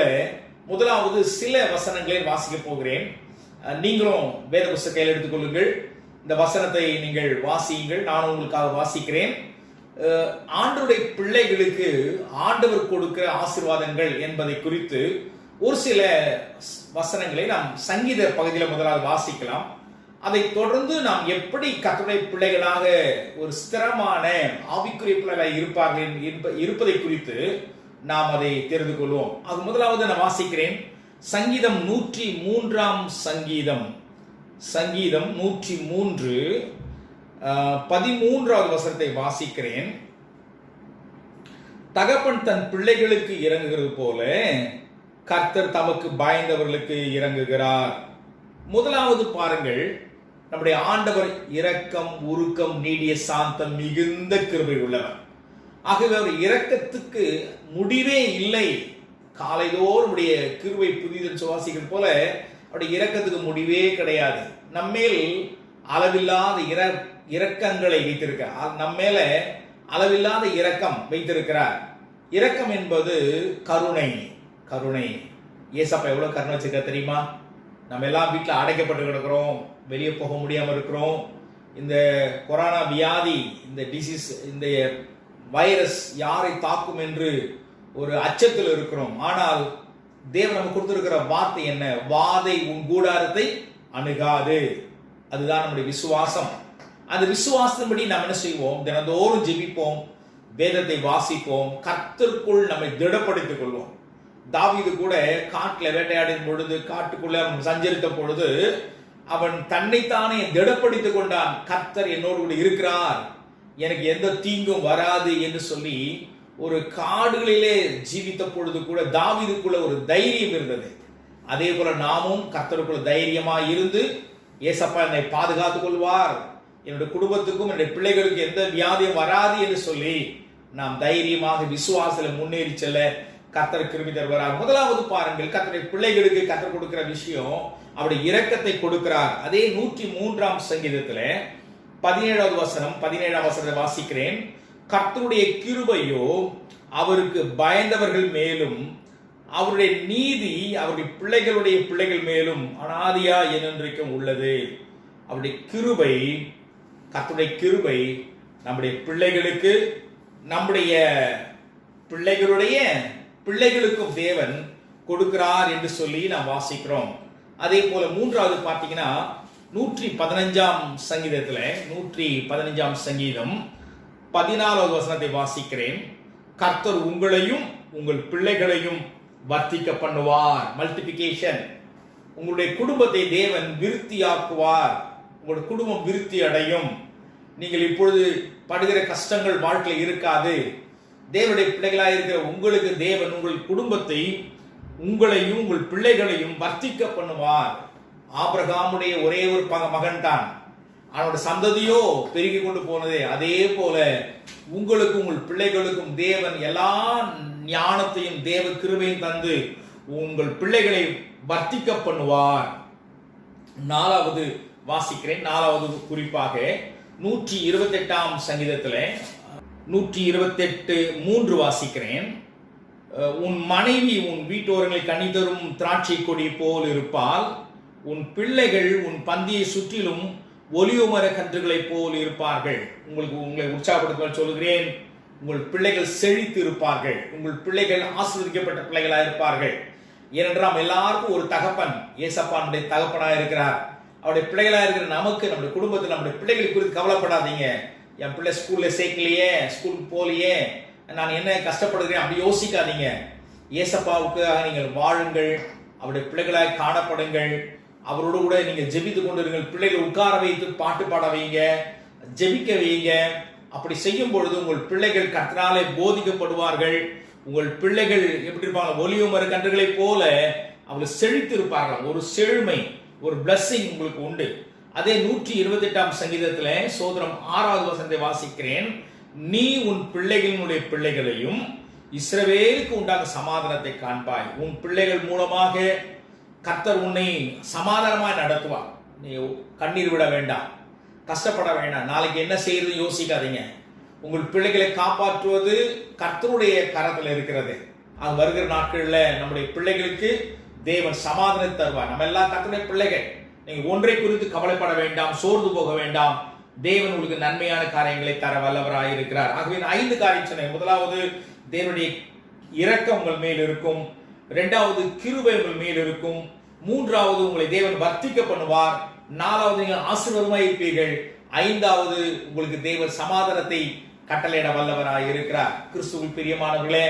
முதலாவது சில வசனங்களை வாசிக்க போகிறேன். நீங்களும் வேத புஸ்தகம் கையில் எடுத்துக்கொள்ளுங்கள். இந்த வசனத்தை நீங்கள் வாசியுங்கள், நான் உங்களுக்காக வாசிக்கிறேன். ஆண்டவருடைய பிள்ளைகளுக்கு ஆண்டவர் கொடுக்கிற ஆசீர்வாதங்கள் என்பதை குறித்து ஒரு சில வசனங்களை நாம் சங்கீத பகுதியில் முதலாவது வாசிக்கலாம். அதை தொடர்ந்து நாம் எப்படி கர்த்தருடைய பிள்ளைகளாக ஒரு ஸ்திரமான ஆவிக்குரிய பிள்ளைகளாக இருப்பதை குறித்து நாம் அதை தெரிந்து கொள்வோம். அது முதலாவது நான் வாசிக்கிறேன். சங்கீதம் 103 சங்கீதம் 103 13வது வசனத்தை வாசிக்கிறேன். தகப்பன் தன் பிள்ளைகளுக்கு இறங்குகிறது போல கர்த்தர் தமக்கு பயந்தவர்களுக்கு இறங்குகிறார். முதலாவது பாருங்கள், நம்முடைய ஆண்டவர் இரக்கம், உருக்கம், நீடிய சாந்தம், மிகுந்த கிருபை உள்ளவர். ஆகவே அவர் இரக்கத்துக்கு முடிவே இல்லை. காலைதோறும் உடைய கிருபை புதிதன் சுவாசிகள் போல அவருடைய இரக்கத்துக்கு முடிவே கிடையாது. நம்மேல் அளவில்லாத இரக்கங்களை வைத்திருக்கிறார். நம்மேல அளவில்லாத இரக்கம் வைத்திருக்கிறார். இரக்கம் என்பது கருணை. ஏசப்பா எவ்வளவு கருணை வச்சிருக்க தெரியுமா? நம்ம எல்லாம் வீட்டில் அடைக்கப்பட்டு கிடக்கிறோம், வெளியே போக முடியாம இருக்கிறோம். இந்த கொரோனா வியாதி, இந்த டிசீஸ், இந்த வைரஸ் யாரை தாக்கும் என்று ஒரு அச்சத்தில் இருக்கிறோம். ஆனால் தேவன் நமக்கு கொடுத்திருக்கிற வார்த்தை என்ன? வாதை உன் கூடாரத்தை அணுகாது. அதுதான் நம்முடைய விசுவாசம். அந்த விசுவாசத்தின்படி நாம் என்ன செய்வோம்? தினந்தோறும் ஜெபிப்போம், வேதத்தை வாசிப்போம், கர்த்தருக்குள் நம்மை திடப்படுத்திக் கொள்வோம். தாவீது கூட காட்டில் வேட்டையாடின் பொழுது, காட்டுக்குள்ள அவன் சஞ்சரித்த பொழுது அவன் தன்னைத்தானே திடப்படுத்திக் கொண்டான். கர்த்தர் என்னோடு கூட இருக்கிறார், எனக்கு எந்த தீங்கும் வராது என்று சொல்லி ஒரு காடுகளிலே ஜீவித்த பொழுது கூட தாவீதுக்குள்ள ஒரு தைரியம் இருந்தது. அதே போல நாமும் கர்த்தருக்குள்ள தைரியமா இருந்து, ஏசப்பா என்னை பாதுகாத்துக் கொள்வார், என்னுடைய குடும்பத்துக்கும் என்னுடைய பிள்ளைகளுக்கு எந்த வியாதியும் வராது என்று சொல்லி நாம் தைரியமாக விசுவாசத்தில் முன்னேறி செல்ல கர்த்தர் கிருபை தருவார். முதலாவது பாருங்கள், கர்த்தருடைய பிள்ளைகளுக்கு கர்த்தர் கொடுக்கிற விஷயம் அவருடைய இரக்கத்தை கொடுக்கிறார். அதே 103ஆம் சங்கீதத்துல 17வது வசனம் 17ஆம் வசனத்தை வாசிக்கிறேன். கர்த்தருடைய கிருபையோ அவருக்கு பயந்தவர்கள் மேலும் அவருடைய நீதி அவருடைய பிள்ளைகள் மேலும் அனாதியா என்றென்றைக்கும் உள்ளது. அவருடைய கிருபை, கர்த்தருடைய கிருபை நம்முடைய பிள்ளைகளுக்கு, நம்முடைய பிள்ளைகளுக்கும் தேவன் கொடுக்கிறார் என்று சொல்லி நாம் வாசிக்கிறோம். அதே போல மூன்றாவது பார்த்தீங்கன்னா 115ஆம் சங்கீதத்துல 115ஆம் சங்கீதம் 14வது வசனத்தை வாசிக்கிறேன். கர்த்தர் உங்களையும் உங்கள் பிள்ளைகளையும் வர்த்திக்க பண்ணுவார். மல்டிபிகேஷன். உங்களுடைய குடும்பத்தை தேவன் விருத்தியாக்குவார். உங்களுடைய குடும்பம் விருத்தி அடையும். நீங்கள் இப்பொழுது படுகிற கஷ்டங்கள் வாழ்க்கையில் இருக்காது. தேவனுடைய பிள்ளைகளாக இருக்கிற உங்களுக்கு தேவன் உங்கள் குடும்பத்தை, உங்களையும் உங்கள் பிள்ளைகளையும் வர்த்திக்க பண்ணுவார். ஆபிரகாமுடைய ஒரே ஒரு மகன் தான், அவனோட சந்ததியோ பெருகி கொண்டு போனதே. அதே போல உங்களுக்கும் உங்கள் பிள்ளைகளுக்கும் தேவன் எல்லா ஞானத்தையும் தேவ கிருபையும் தந்து உங்கள் பிள்ளைகளை வர்த்திக்க பண்ணுவார். நாலாவது வாசிக்கிறேன். நாலாவது குறிப்பாக 128ஆம் சங்கீதத்துல 128:3 வாசிக்கிறேன். உன் மனைவி உன் வீட்டோரங்களை கனி தரும் திராட்சை கொடி போல் இருப்பால், உன் பிள்ளைகள் உன் பந்தியை சுற்றிலும் ஒலிவமர கன்றுகளைப் போல் இருப்பார்கள். உங்களை உற்சாகப்படுத்த சொல்கிறேன், உங்கள் பிள்ளைகள் செழித்து இருப்பார்கள். உங்கள் பிள்ளைகள் ஆசீர்வதிக்கப்பட்ட பிள்ளைகளாக இருப்பார்கள். ஏனென்றால் எல்லாருக்கும் ஒரு தகப்பன், ஏசப்பா நம்முடைய தகப்பனாக இருக்கிறார். அவருடைய பிள்ளைகளாக இருக்கிற நமக்கு, நம்முடைய குடும்பத்தில் நம்முடைய பிள்ளைகளை குறித்து கவலைப்படாதீங்க. என் பிள்ளை ஸ்கூல்ல சேர்க்கலையே, ஸ்கூலுக்கு போலையே, நான் என்ன கஷ்டப்படுகிறேன் அப்படி யோசிக்காதீங்க. ஏசப்பாவுக்காக நீங்கள் வாழுங்கள், அவருடைய பிள்ளைகளாக காணப்படுங்கள். அவரோடு கூட நீங்க ஜெபித்து கொண்டிருங்கள். பிள்ளைகளை உட்கார வைத்து பாட்டு பாட வைங்க, ஜெபிக்க வைங்க. அப்படி செய்யும் பொழுது உங்கள் பிள்ளைகள் கர்த்தராலே போதிக்கப்படுவார்கள். உங்கள் பிள்ளைகள் எப்படி இருப்பாங்க? ஒலிவ மர கன்றுகளை போல அவர்கள் செழித்து இருப்பார்கள். ஒரு செழுமை, ஒரு பிளஸிங் உங்களுக்கு உண்டு. அதே 128ஆம் சங்கீதத்துல சோதரம் 6வது வசனத்தை வாசிக்கிறேன். நீ உன் பிள்ளைகளுடைய பிள்ளைகளையும் இஸ்ரவேலுக்கு உண்டாக சமாதானத்தை காண்பாய். உன் பிள்ளைகள் மூலமாக கர்த்தர் உன்னை சமாதானமாய் நடத்துவார். நீ கண்ணீர் விட வேண்டாம், கஷ்டப்பட வேண்டாம், நாளைக்கு என்ன செய்யறது யோசிக்காதீங்க. உங்கள் பிள்ளைகளை காப்பாற்றுவது கர்த்தருடைய கரத்தில் இருக்கிறது. அது வருகிற நாட்கள்ல நம்முடைய பிள்ளைகளுக்கு தேவன் சமாதானத்தை தருவார். நம்ம எல்லாம் கர்த்தருடைய பிள்ளைகள். நீங்க ஒன்றை குறித்து கவலைப்பட வேண்டாம், சோர்ந்து போக வேண்டாம். தேவன் உங்களுக்கு நன்மையான காரியங்களை தர வல்லவராய் இருக்கிறார். ஆகவே 5 காரியம் சொன்னேன். முதலாவது, தேவனுடைய இரக்கம் உங்கள் மேல் இருக்கும். 2வது, கிருபை உங்கள் மேல் இருக்கும். 3வது, உங்களை தேவன் வர்த்திக்க பண்ணுவார். 4வது, நீங்கள் ஆசீர்வாதமாய் இருப்பீர்கள். 5வது, உங்களுக்கு தேவன் சமாதானத்தை கட்டளையிட வல்லவராய் இருக்கிறார். கிறிஸ்துவில் பிரியமானவர்களே,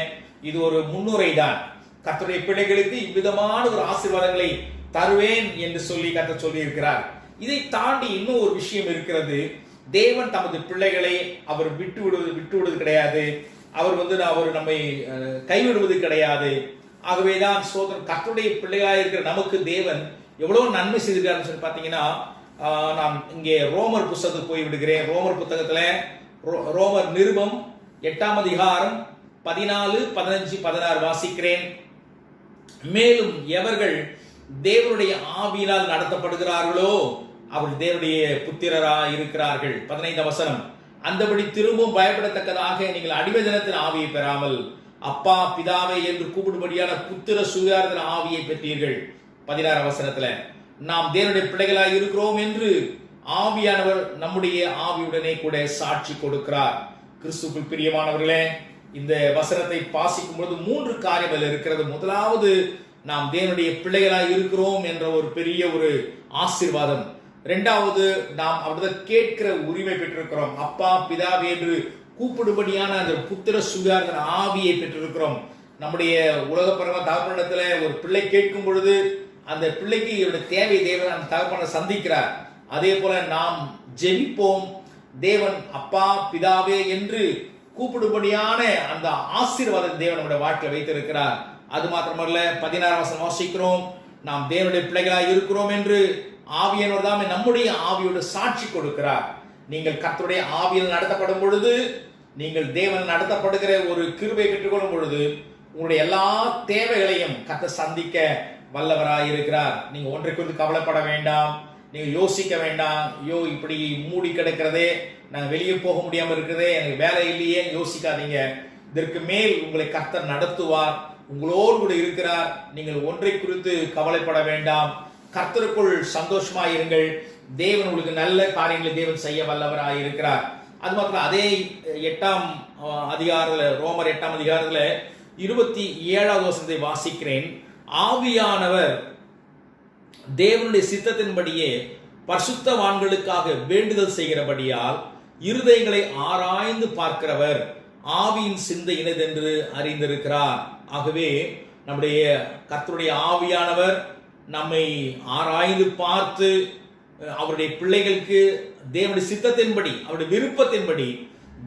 இது ஒரு முன்னுரை தான். கர்த்தருடைய பிள்ளைகளுக்கு இவ்விதமான ஒரு ஆசீர்வாதங்களை தருவேன் என்று சொல்லி கர்த்தர் சொல்லி இருக்கிறார். இதை தாண்டி இன்னும் ஒரு விஷயம் இருக்கிறது. தேவன் தமது பிள்ளைகளை அவர் விட்டு விடுவது கிடையாது. அவர் நம்மை கைவிடுவது கிடையாது. ஆகவேதான் சோதரன் கர்த்தருடைய பிள்ளைகளாக இருக்கிற நமக்கு தேவன் எவ்வளவு நன்மை செய்திருக்காருன்னு சொல்லி பார்த்தீங்கன்னா, நான் இங்கே ரோமர் புத்தகத்துக்கு போய் விடுகிறேன். ரோமர் புத்தகத்துல ரோமர் நிருபம் 8ஆம் அதிகாரம் 14, 15, 16 வாசிக்கிறேன். மேலும் எவர்கள் தேவனுடைய ஆவியினால் நடத்தப்படுகிறார்களோ அவர்கள் தேவனுடைய புத்திரராய் இருக்கிறார்கள். 15ஆம் வசனம். அந்தபடி திரும்பவும் பயப்படத்தக்கதாக நீங்கள் அடிமைத்தனத்தின் ஆவியை பெறாமல் அப்பா பிதாவே என்று கூப்பிடும்படியான புத்திர சுயாதன ஆவியை பெற்றீர்கள். 16ஆம் வசனத்துல நாம் தேவனுடைய பிள்ளைகளாய் இருக்கிறோம் என்று ஆவியானவர் நம்முடைய ஆவியுடனே கூட சாட்சி கொடுக்கிறார். கிறிஸ்துவுக்குள் பிரியமானவர்களே, இந்த வசனத்தை வாசிக்கும் பொழுது 3 காரியங்கள் இருக்கிறது. முதலாவது, நாம் தேவனுடைய பிள்ளைகளாய் இருக்கிறோம் என்ற ஒரு பெரிய ஒரு ஆசீர்வாதம். 2வது, நாம் அவரது கேட்கிற உரிமை பெற்றிருக்கிறோம். அப்பா பிதாவே என்று கூப்பிடும்படியான அந்த புத்திர சுயாதன ஆவியை பெற்றிருக்கிறோம். நம்முடைய உலகப்பரம தகப்பனிடத்துல ஒரு பிள்ளை கேட்கும் பொழுது அந்த பிள்ளைக்கு இவருடைய தேவை தேவன் அந்த தகப்பனை சந்திக்கிறார். அதே போல நாம் ஜெபிப்போம், தேவன் அப்பா பிதாவே என்று கூப்பிடும்படியான அந்த ஆசீர்வாதம் தேவன் நம்முடைய வாழ்க்கையில் வைத்திருக்கிறார். அது மாத்திரமல்ல, 16ஆம் வசனம் வாசிக்கிறோம், நாம் தேவனுடைய பிள்ளைகளாய் இருக்கிறோம் என்று ஆவியானவர் தாமே நம்முடைய ஆவியோடு சாட்சி கொடுக்கிறார். நீங்கள் கர்த்தருடைய ஆவியில் நடத்தப்படும் பொழுது நீங்கள் தேவன் நடத்தப்படுகிற ஒரு கிருபை பெற்றுக்கொள்ளும் பொழுது உங்களுடைய எல்லா தேவைகளையும் கர்த்தர் சந்திக்க வல்லவராய் இருக்கிறார். நீங்க ஒன்றை குறித்து கவலைப்பட வேண்டாம், நீங்க யோசிக்க வேண்டாம். ஐயோ இப்படி மூடி கிடக்கிறதே, நான் வெளியே போக முடியாம இருக்கிறதே, எனக்கு வேலை இல்லையே யோசிக்காதீங்க. இதற்கு மேல் உங்களை கர்த்தர் நடத்துவார், உங்களோடு கூட இருக்கிறார். நீங்கள் ஒன்றை குறித்து கவலைப்பட வேண்டாம். கர்த்தருக்குள் சந்தோஷமாயிருங்கள். தேவன் உங்களுக்கு நல்ல காரியங்களை தேவன் செய்ய வல்லவராய் இருக்கிறார். அது மாத்திரம் அதே 8ஆம் அதிகாரத்தில், ரோமர் 8ஆம் அதிகாரத்தில் 27வது வசனத்தை வாசிக்கிறேன். ஆவியானவர் தேவனுடைய சித்தத்தின்படியே பரிசுத்தவான்களுக்காக வேண்டுதல் செய்கிறபடியால் இருதயங்களை ஆராய்ந்து பார்க்கிறவர் ஆவியின் சிந்தை இனதென்று அறிந்திருக்கிறார். ஆகவே நம்முடைய கர்த்தருடைய ஆவியானவர் நம்மை ஆராய்ந்து பார்த்து அவருடைய பிள்ளைகளுக்கு தேவனுடைய சித்தத்தின்படி, அவருடைய விருப்பத்தின்படி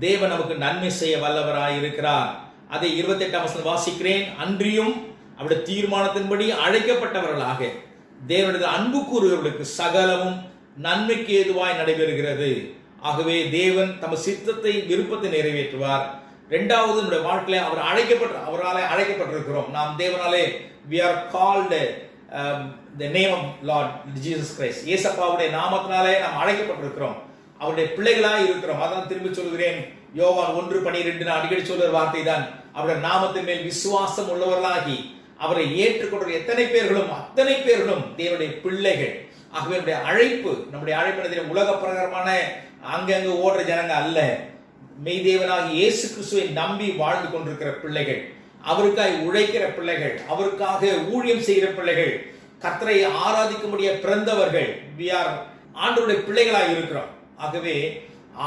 தேவன் நமக்கு நன்மை செய்ய வல்லவராய் இருக்கிறார். அதை 28ஆம் வசனம் வாசிக்கிறேன். அன்றியும் அவருடைய தீர்மானத்தின்படி அழைக்கப்பட்டவர்களாக தேவனுடைய அன்பு கூறுகிறவர்களுக்கு சகலமும் நன்மைக்கு ஏதுவாய் நடைபெறுகிறது. ஆகவே தேவன் தமது சித்தத்தை, விருப்பத்தை நிறைவேற்றுவார். இரண்டாவது, நம்முடைய வாழ்க்கையில அவரால் அழைக்கப்பட்டிருக்கிறோம். நாம் தேவனாலே we are called the name of Lord Jesus Christ. இயேசுவுடைய நாமத்தினாலே நாம் அழைக்கப்பட்டிருக்கிறோம், அவருடைய பிள்ளைகளாய் இருக்கிறோம். அதான் திரும்பி சொல்கிறேன், யோவான் 1:12 நான் அடிக்கடி சொல்ற வார்த்தை தான், அவருடைய நாமத்தின் மேல் விசுவாசம் உள்ளவர்களாகி அவரை ஏற்றுக்கொண்ட எத்தனை பேர்களும் அத்தனை பேர்களும் தேவனுடைய பிள்ளைகள். ஆகவே நம்முடைய அழைப்பு உலக பிரகாரமான அங்கங்க ஓடுற ஜனங்க அல்ல, மெய்தேவனாகி இயேசு கிறிஸ்துவை நம்பி வாழ்ந்து கொண்டிருக்கிற பிள்ளைகள், அவருக்காய் உழைக்கிற பிள்ளைகள், அவருக்காக ஊழியம் செய்கிற பிள்ளைகள், கர்த்தரை ஆராதிக்க முடிய பிறந்தவர்கள். ஆண்டவருடைய பிள்ளைகளாய் இருக்கிறோம். ஆகவே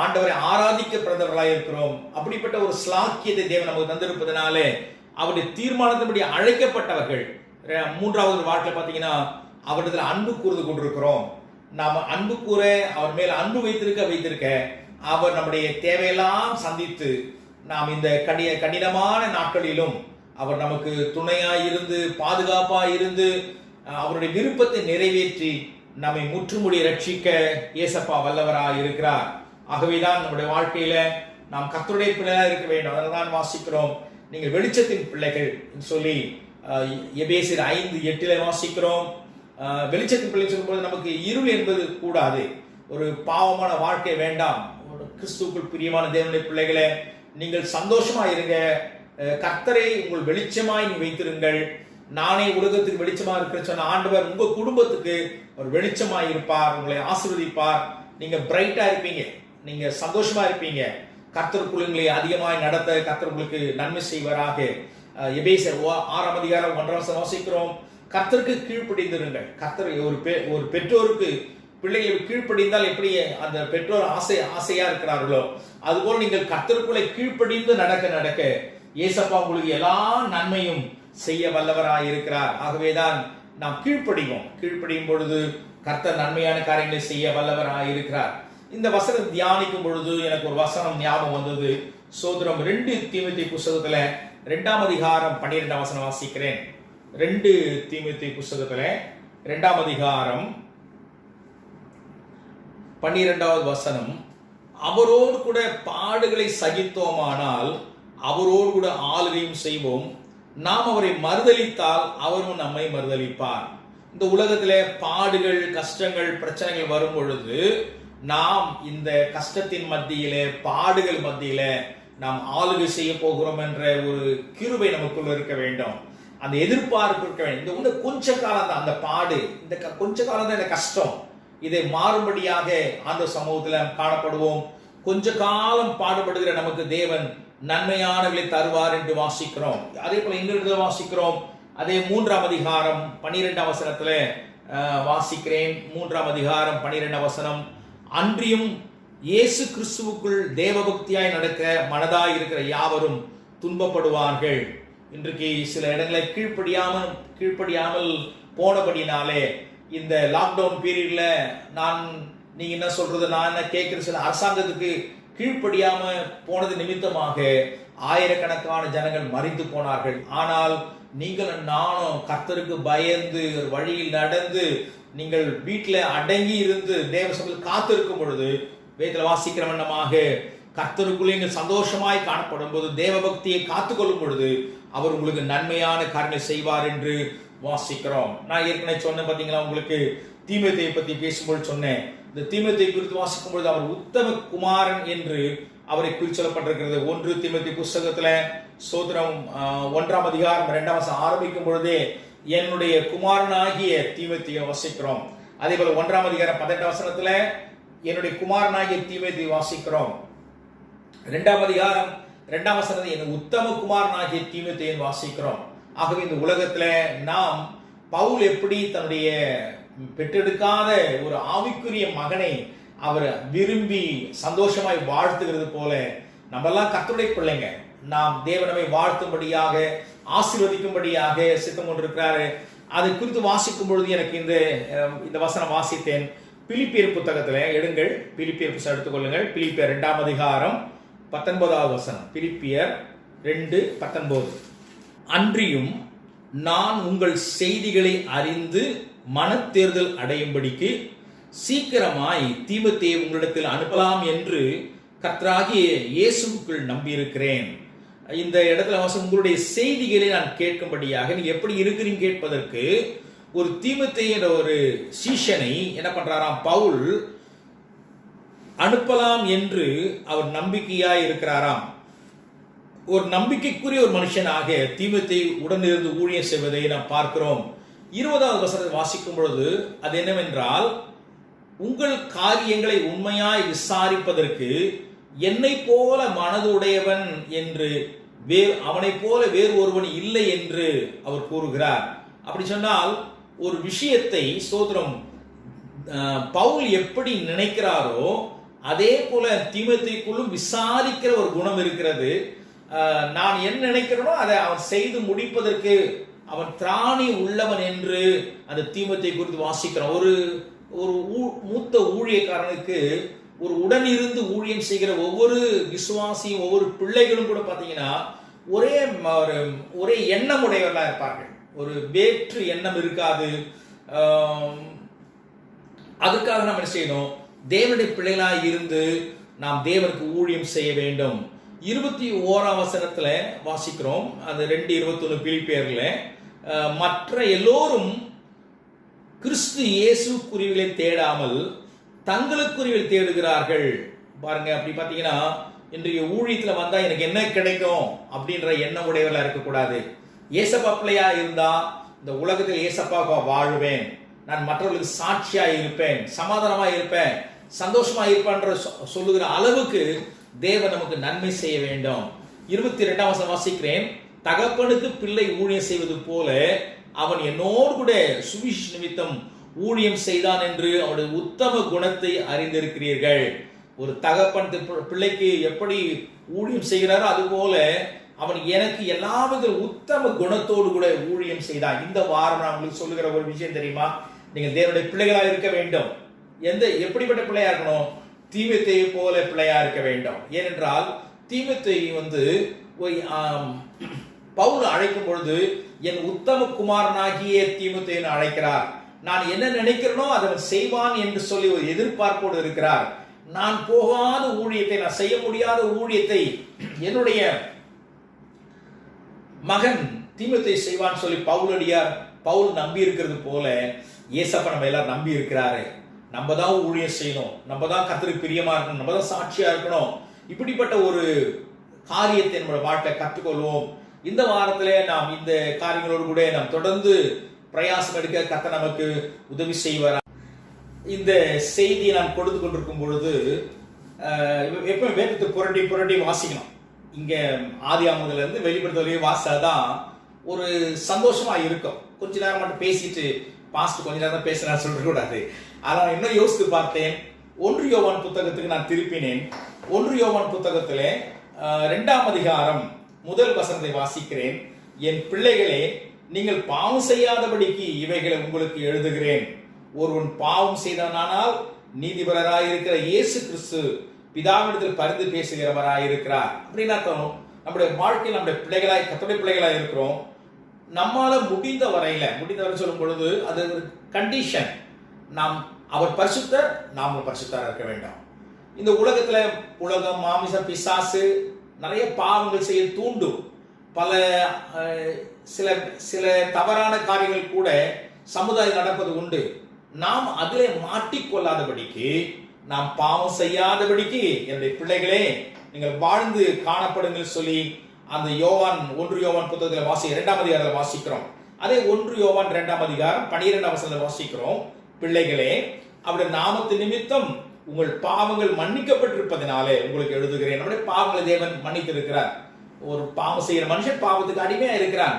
ஆண்டவரை ஆராதிக்க பிறந்தவர்களாய் இருக்கிறோம். அப்படிப்பட்ட ஒரு ஸ்லாக்கியத்தை தேவன் நமக்கு தந்திருப்பதனாலே அவருடைய தீர்மானத்தின்படி அழைக்கப்பட்டவர்கள். 3வது வாழ்க்கை பார்த்தீங்கன்னா அவரிடத்தில் அன்பு கூர்ந்து கொண்டிருக்கிறோம். நாம் அன்பு கூற, அவர் மேல் அன்பு வைத்திருக்க அவர் நம்முடைய தேவையெல்லாம் சந்தித்து நாம் இந்த கடினமான நாட்களிலும் அவர் நமக்கு துணையாய் இருந்து, பாதுகாப்பாய் இருந்து, அவருடைய விருப்பத்தை நிறைவேற்றி நம்மை முற்றுமுடி ரட்சிக்க இயேசப்பா வல்லவராய் இருக்கிறார். ஆகவேதான் நம்முடைய வாழ்க்கையில நாம் கர்த்தருடைய பிள்ளையாக இருக்க வேண்டும். அதனால்தான் வாசிக்கிறோம், நீங்கள் வெளிச்சத்தின் பிள்ளைகள் சொல்லி எபேசியர் 5:8 வாசிக்கிறோம். வெளிச்சத்தின் பிள்ளை சொல்லும்போது நமக்கு இருள் என்பது கூடாது, ஒரு பாவமான வாழ்க்கை வேண்டாம். கிறிஸ்துவுக்குள் பிரியமான தேவனுடைய பிள்ளைகளே, நீங்கள் சந்தோஷமா இருங்க. கர்த்தரை உங்கள் வெளிச்சமாய் நீ வைத்திருங்கள். நானே உலகத்துக்கு வெளிச்சமா இருக்கிற சொன்ன ஆண்டவர் உங்க குடும்பத்துக்கு ஒரு வெளிச்சமாய் இருப்பார், உங்களை ஆசீர்வதிப்பார். நீங்க பிரைட்டா இருப்பீங்க, நீங்க சந்தோஷமா இருப்பீங்க. கர்த்தருக்குள் உங்களை அதிகமாய் நடத்த கர்த்தர் உங்களுக்கு நன்மை செய்வாராக. எபேசியர் 6ஆம் அதிகாரம் 1ஆம் வசனம் வாசிக்கிறோம். கர்த்தருக்கு கீழ்ப்படிந்திருங்கள். கர்த்தர் ஒரு பெற்றோருக்கு பிள்ளைகள் கீழ்ப்படிந்தால் எப்படி அந்த பெற்றோர் ஆசையா இருக்கிறார்களோ அதுபோல் நீங்கள் கர்த்தருக்குள்ளே கீழ்ப்படிந்து நடக்க இயேசப்பா உங்களுக்கு எல்லா நன்மையும் செய்ய வல்லவராய் இருக்கிறார். ஆகவேதான் நாம் கீழ்ப்படியும் பொழுது கர்த்தர் நன்மையான காரியங்களை செய்ய வல்லவராய் இருக்கிறார். இந்த வசனம் தியானிக்கும் பொழுது எனக்கு ஒரு வசனம் ஞாபகம் வந்தது. சோதரம் 2 தீமோத்தேயு புத்தகத்துல 2ஆம் அதிகாரம் 12ஆம் வசனம் வாசிக்கிறேன். 2 தீமோத்தேயு புத்தகத்துல 2ஆம் அதிகாரம் 12வது வசனம், அவரோடு கூட பாடுகளை சகித்தோமானால் அவரோடு கூட ஆளுகையும் செய்வோம், நாம் அவரை மறுதலித்தால் அவரும் நம்மை மறுதலிப்பார். இந்த உலகத்திலே பாடுகள், கஷ்டங்கள், பிரச்சனைகள் வரும் பொழுது நாம் இந்த கஷ்டத்தின் மத்தியிலே, பாடுகள் மத்தியிலே நாம் ஆளுகை செய்ய போகிறோம் என்ற ஒரு கிருபை நமக்குள்ள இருக்க வேண்டும், அந்த எதிர்பார்ப்பு இருக்க வேண்டும். இந்த கொஞ்ச காலம் தான் அந்த பாடு, இந்த கொஞ்ச காலம் தான் இந்த கஷ்டம், இதை மாறும்படியாக அந்த சமூகத்தில் காணப்படுவோம். கொஞ்ச காலம் பாடுபடுகிற நமக்கு தேவன் நன்மையானவர்களை தருவார் என்று வாசிக்கிறோம். அதே போல எங்களுக்கு வாசிக்கிறோம். அதே 3ஆம் அதிகாரம் 12ஆம் வசனத்துல வாசிக்கிறேன். 3ஆம் அதிகாரம் 12ஆம் வசனம், அன்றியும் இயேசு கிறிஸ்துவுக்குள் தேவபக்தியாய் நடக்க மனதாய் இருக்கிற யாவரும் துன்பப்படுவார்கள். இன்றைக்கு சில இடங்களை கீழ்ப்படியாமல் போனபடினாலே இந்த லாக்டவுன் பீரியட்ல நீங்க என்ன சொல்றது, நான் என்ன கேட்கிற சில அரசாங்கத்துக்கு கீழ்ப்படியாம போனது நிமித்தமாக ஆயிரக்கணக்கான ஜனங்கள் மரித்து போனார்கள். ஆனால் நீங்கள் நானும் கர்த்தருக்கு பயந்து வழியில் நடந்து நீங்கள் வீட்டில் அடங்கி இருந்து தேவ சபையில் காத்திருக்கும் பொழுது வேதத்தில் வாசிக்கிற வண்ணமாக கர்த்தருக்குள்ளே நீங்கள் சந்தோஷமாய் காணப்படும் போது, தேவ பக்தியை காத்துக்கொள்ளும் பொழுது அவர் உங்களுக்கு நன்மையான காரியங்களை செய்வார் என்று வாசிக்கிறோம். நான் ஏற்கனவே சொன்னேன் பார்த்தீங்களா, உங்களுக்கு தீமோத்தேயை பற்றி பேசும்போது சொன்னேன். இந்த தீமோத்தேயை குறித்து வாசிக்கும் பொழுது அவர் உத்தம குமாரன் என்று அவரை குறித்து சொல்லப்பட்டிருக்கிறது. 1 தீமோத்தேயு புஸ்தகத்துல சோதரம் 1ஆம் அதிகாரம் 2ஆம் வசனம் ஆரம்பிக்கும் பொழுதே என்னுடைய குமாரனாகிய தீமோத்தேயை வாசிக்கிறோம். அதே போல 1ஆம் அதிகாரம் 18ஆம் வசனத்துல என்னுடைய குமாரனாகிய தீமோத்தேயை வாசிக்கிறோம். 2ஆம் அதிகாரம் 2ஆம் வசனத்தில் என் உத்தம குமாரனாகிய தீமோத்தேயை வாசிக்கிறோம். ஆகவே இந்த உலகத்துல நாம் பவுல் எப்படி தன்னுடைய பெற்றெடுக்காத ஒரு ஆவிக்குரிய மகனை அவர் விரும்பி சந்தோஷமாய் வாழ்த்துகிறது போல நம்மெல்லாம் கர்த்தருடைய பிள்ளைங்க, நாம் தேவனமை வாழ்த்தும்படியாக ஆசீர்வதிக்கும்படியாக சித்தம் கொண்டிருக்கிறாரு. அதை குறித்து வாசிக்கும் பொழுது எனக்கு இந்த வசனம் வாசித்தேன். பிலிப்பியர் புத்தகத்துல எடுங்கள், பிலிப்பியர் புத்தகம் எடுத்துக்கொள்ளுங்கள். பிலிப்பியர் 2ஆம் அதிகாரம் 19வது வசனம். பிலிப்பியர் 2:19. அன்றியும் நான் உங்கள் செய்திகளை அறிந்து மனத்தேர்தல் அடையும்படிக்கு சீக்கிரமாய் தீமோத்தேயை உங்களிடத்தில் அனுப்பலாம் என்று கர்த்தராகிய இயேசுவுக்குள் நம்பியிருக்கிறேன். இந்த இடத்துல உங்களுடைய செய்திகளை நான் கேட்கும்படியாக, நீங்க எப்படி இருக்கிறீங்க கேட்பதற்கு ஒரு தீமோத்தேயு என்ற ஒரு சீஷனை என்ன பண்றாராம் பவுல் அனுப்பலாம் என்று அவர் நம்பிக்கையாய் இருக்கிறாராம். ஒரு நம்பிக்கைக்குரிய ஒரு மனுஷனாக தீமோத்தேயு உடனிருந்து ஊழியம் செய்வதை நாம் பார்க்கிறோம். 20வது வசனத்தை வாசிக்கும் பொழுது அது என்னவென்றால், உங்கள் காரியங்களை உண்மையாய் விசாரிப்பதற்கு என்னை போல மனதுடையவன் என்று அவனை போல வேறு ஒருவன் இல்லை என்று அவர் கூறுகிறார். அப்படி சொன்னால் ஒரு விஷயத்தை சோதரம் பவுல் எப்படி நினைக்கிறாரோ அதே போல தீமோத்தேயுக்குள்ளும் விசாரிக்கிற ஒரு குணம் இருக்கிறது. நான் என்ன நினைக்கிறேனோ அதை அவன் செய்து முடிப்பதற்கு அவன் திராணி உள்ளவன் என்று அந்த தீமோத்தேயு குறித்து வாசிக்கிறான். ஒரு மூத்த ஊழியக்காரனுக்கு ஒரு உடனிருந்து ஊழியம் செய்கிற ஒவ்வொரு விசுவாசியும் ஒவ்வொரு பிள்ளைகளும் கூட பார்த்தீங்கன்னா ஒரே எண்ணம் உடையவர்களாக இருப்பார்கள். ஒரு வேற்று எண்ணம் இருக்காது. அதுக்காக நாம் என்ன செய்யணும்? தேவனுடைய பிள்ளைகளாக இருந்து நாம் தேவனுக்கு ஊழியம் செய்ய வேண்டும். 21ஆம் வசனத்துல வாசிக்கிறோம், அது 2:21 பிலிப்பியர்ல, மற்ற எல்லோரும் கிறிஸ்து இயேசுக்குரியவர்களை தேடாமல் தங்களுக்குரியவர்கள் தேடுகிறார்கள். பாருங்க, அப்படி பார்த்தீங்கன்னா இன்றைய ஊழியத்துல வந்தா எனக்கு என்ன கிடைக்கும் அப்படின்ற எண்ணம் உடையவர்களா இருக்கக்கூடாது. ஏசப்பா பிள்ளையா இருந்தா இந்த உலகத்தில் ஏசப்பா வாழ்வேன், நான் மற்றவர்களுக்கு சாட்சியா இருப்பேன், சமாதானமா இருப்பேன், சந்தோஷமா இருப்பேன்ற சொல்லுகிற அளவுக்கு தேவன் நமக்கு நன்மை செய்ய வேண்டும். 22ஆம் வசனம் வாசிக்கிறேன். தகப்பனுக்கு பிள்ளை ஊழியம் செய்வது போல அவன் என்னோடு கூட சுவிசேஷ நிமித்தம் ஊழியம் செய்தான் என்று அவருடைய உத்தம குணத்தை அறிந்திருக்கிறீர்கள். ஒரு தகப்பன் பிள்ளைக்கு எப்படி ஊழியம் செய்கிறாரோ அதுபோல அவன் எனக்கு எல்லாவித உத்தம குணத்தோடு கூட ஊழியம் செய்தான். இந்த வாரம் நான் உங்களுக்கு சொல்லுகிற ஒரு விஷயம் தெரியுமா? நீங்க தேவனுடைய பிள்ளைகளாக இருக்க வேண்டும். எப்படிப்பட்ட பிள்ளையா இருக்கணும்? தீமோத்தேயு போல பிள்ளையா இருக்க வேண்டும். ஏனென்றால் தீமோத்தேயு பவுல் அழைக்கும் பொழுது என் உத்தம குமாரனாகிய தீமோத்தேயுன்னு அழைக்கிறார். நான் என்ன நினைக்கிறேனோ அதை செய்வான் என்று சொல்லி ஒரு எதிர்பார்ப்போடு இருக்கிறார். நான் போகாத ஊழியத்தை, நான் செய்ய முடியாத ஊழியத்தை என்னுடைய மகன் தீமோத்தேயு செய்வான் சொல்லி பவுல் நம்பி இருக்கிறது போல ஏசப்பா நம்ம எல்லாரும் நம்பி இருக்கிறாரு. நம்ம தான் ஊழியம் செய்யணும், நம்ம தான் கர்த்தருக்கு பிரியமா இருக்கணும், நம்ம தான் சாட்சியா இருக்கணும். இப்படிப்பட்ட ஒரு காரியத்தை நம்மளோட வாழ்க்கை கற்றுக்கொள்வோம். இந்த வாரத்துல நாம் இந்த காரியங்களோடு கூட நாம் தொடர்ந்து பிரயாசம் எடுக்க கர்த்தர் நமக்கு உதவி செய்வார். இந்த செய்தியை நாம் கொடுத்து கொண்டிருக்கும் பொழுது எப்ப வேதத்தை புரட்டி புரட்டி வாசிக்கணும். இங்க ஆதியாகமத்துல இருந்து வெளிப்படுத்தலையே வாசாதான் ஒரு சந்தோஷமா இருக்கும். கொஞ்ச நேரம் மட்டும் பேசிட்டு பாஸ்ட் கொஞ்ச நேரம் தான் பேச சொல்லக்கூடாது. அதான் இன்னும் யோசித்து பார்த்தேன். 1 யோவான் புத்தகத்துக்கு நான் திருப்பினேன். 1 யோவான் புத்தகத்துல 2ஆம் அதிகாரம் 1 வசனத்தை வாசிக்கிறேன். என் பிள்ளைகளே, நீங்கள் பாவம் செய்யாதபடிக்கு இவைகளை உங்களுக்கு எழுதுகிறேன். ஒருவன் பாவம் செய்தானால் நீதிபரராயிருக்கிற இயேசு கிறிஸ்து பிதாவிடத்தில் பரிந்து பேசுகிறவராயிருக்கிறார். அப்படின்னா நம்முடைய வாழ்க்கையில் நம்முடைய பிள்ளைகளாய் கர்த்தருடைய பிள்ளைகளாய் இருக்கிறோம். நம்மால முடிந்த வரை சொல்லும் பொழுது அது ஒரு கண்டிஷன். அவர் பரிசுத்தர், நாமும் பரிசுத்தராக இருக்க வேண்டும். இந்த உலகத்துல உலகம், மாமிச, பிசாசு நிறைய பாவங்கள் செய்ய தூண்டும். பல சில சில தவறான காரியங்கள் கூட சமுதாயம் நடப்பது உண்டு. நாம் அதிலே மாட்டிக்கொள்ளாதபடிக்கு, நாம் பாவம் செய்யாதபடிக்கு என்னுடைய பிள்ளைகளே நீங்கள் வாழ்ந்து காணப்படுங்கள் சொல்லி அந்த யோவான் 1 யோவான் புத்தகத்தில் 2ஆம் அதிகாரத்தில் வாசிக்கிறோம். அதே 1 யோவான் 2ஆம் அதிகாரம் 12ஆம் வசனத்தில் வாசிக்கிறோம். பிள்ளைகளே, அவருடைய நாமத்து நிமித்தம் உங்கள் பாவங்கள் மன்னிக்கப்பட்டிருப்பதனாலே உங்களுக்கு எழுதுகிறேன். நம்முடைய பாவங்களை தேவன் மன்னித்திருக்கிறார். ஒரு பாவம் செய்கிற மனுஷன் பாவத்துக்கு அடிமையா இருக்கிறான்.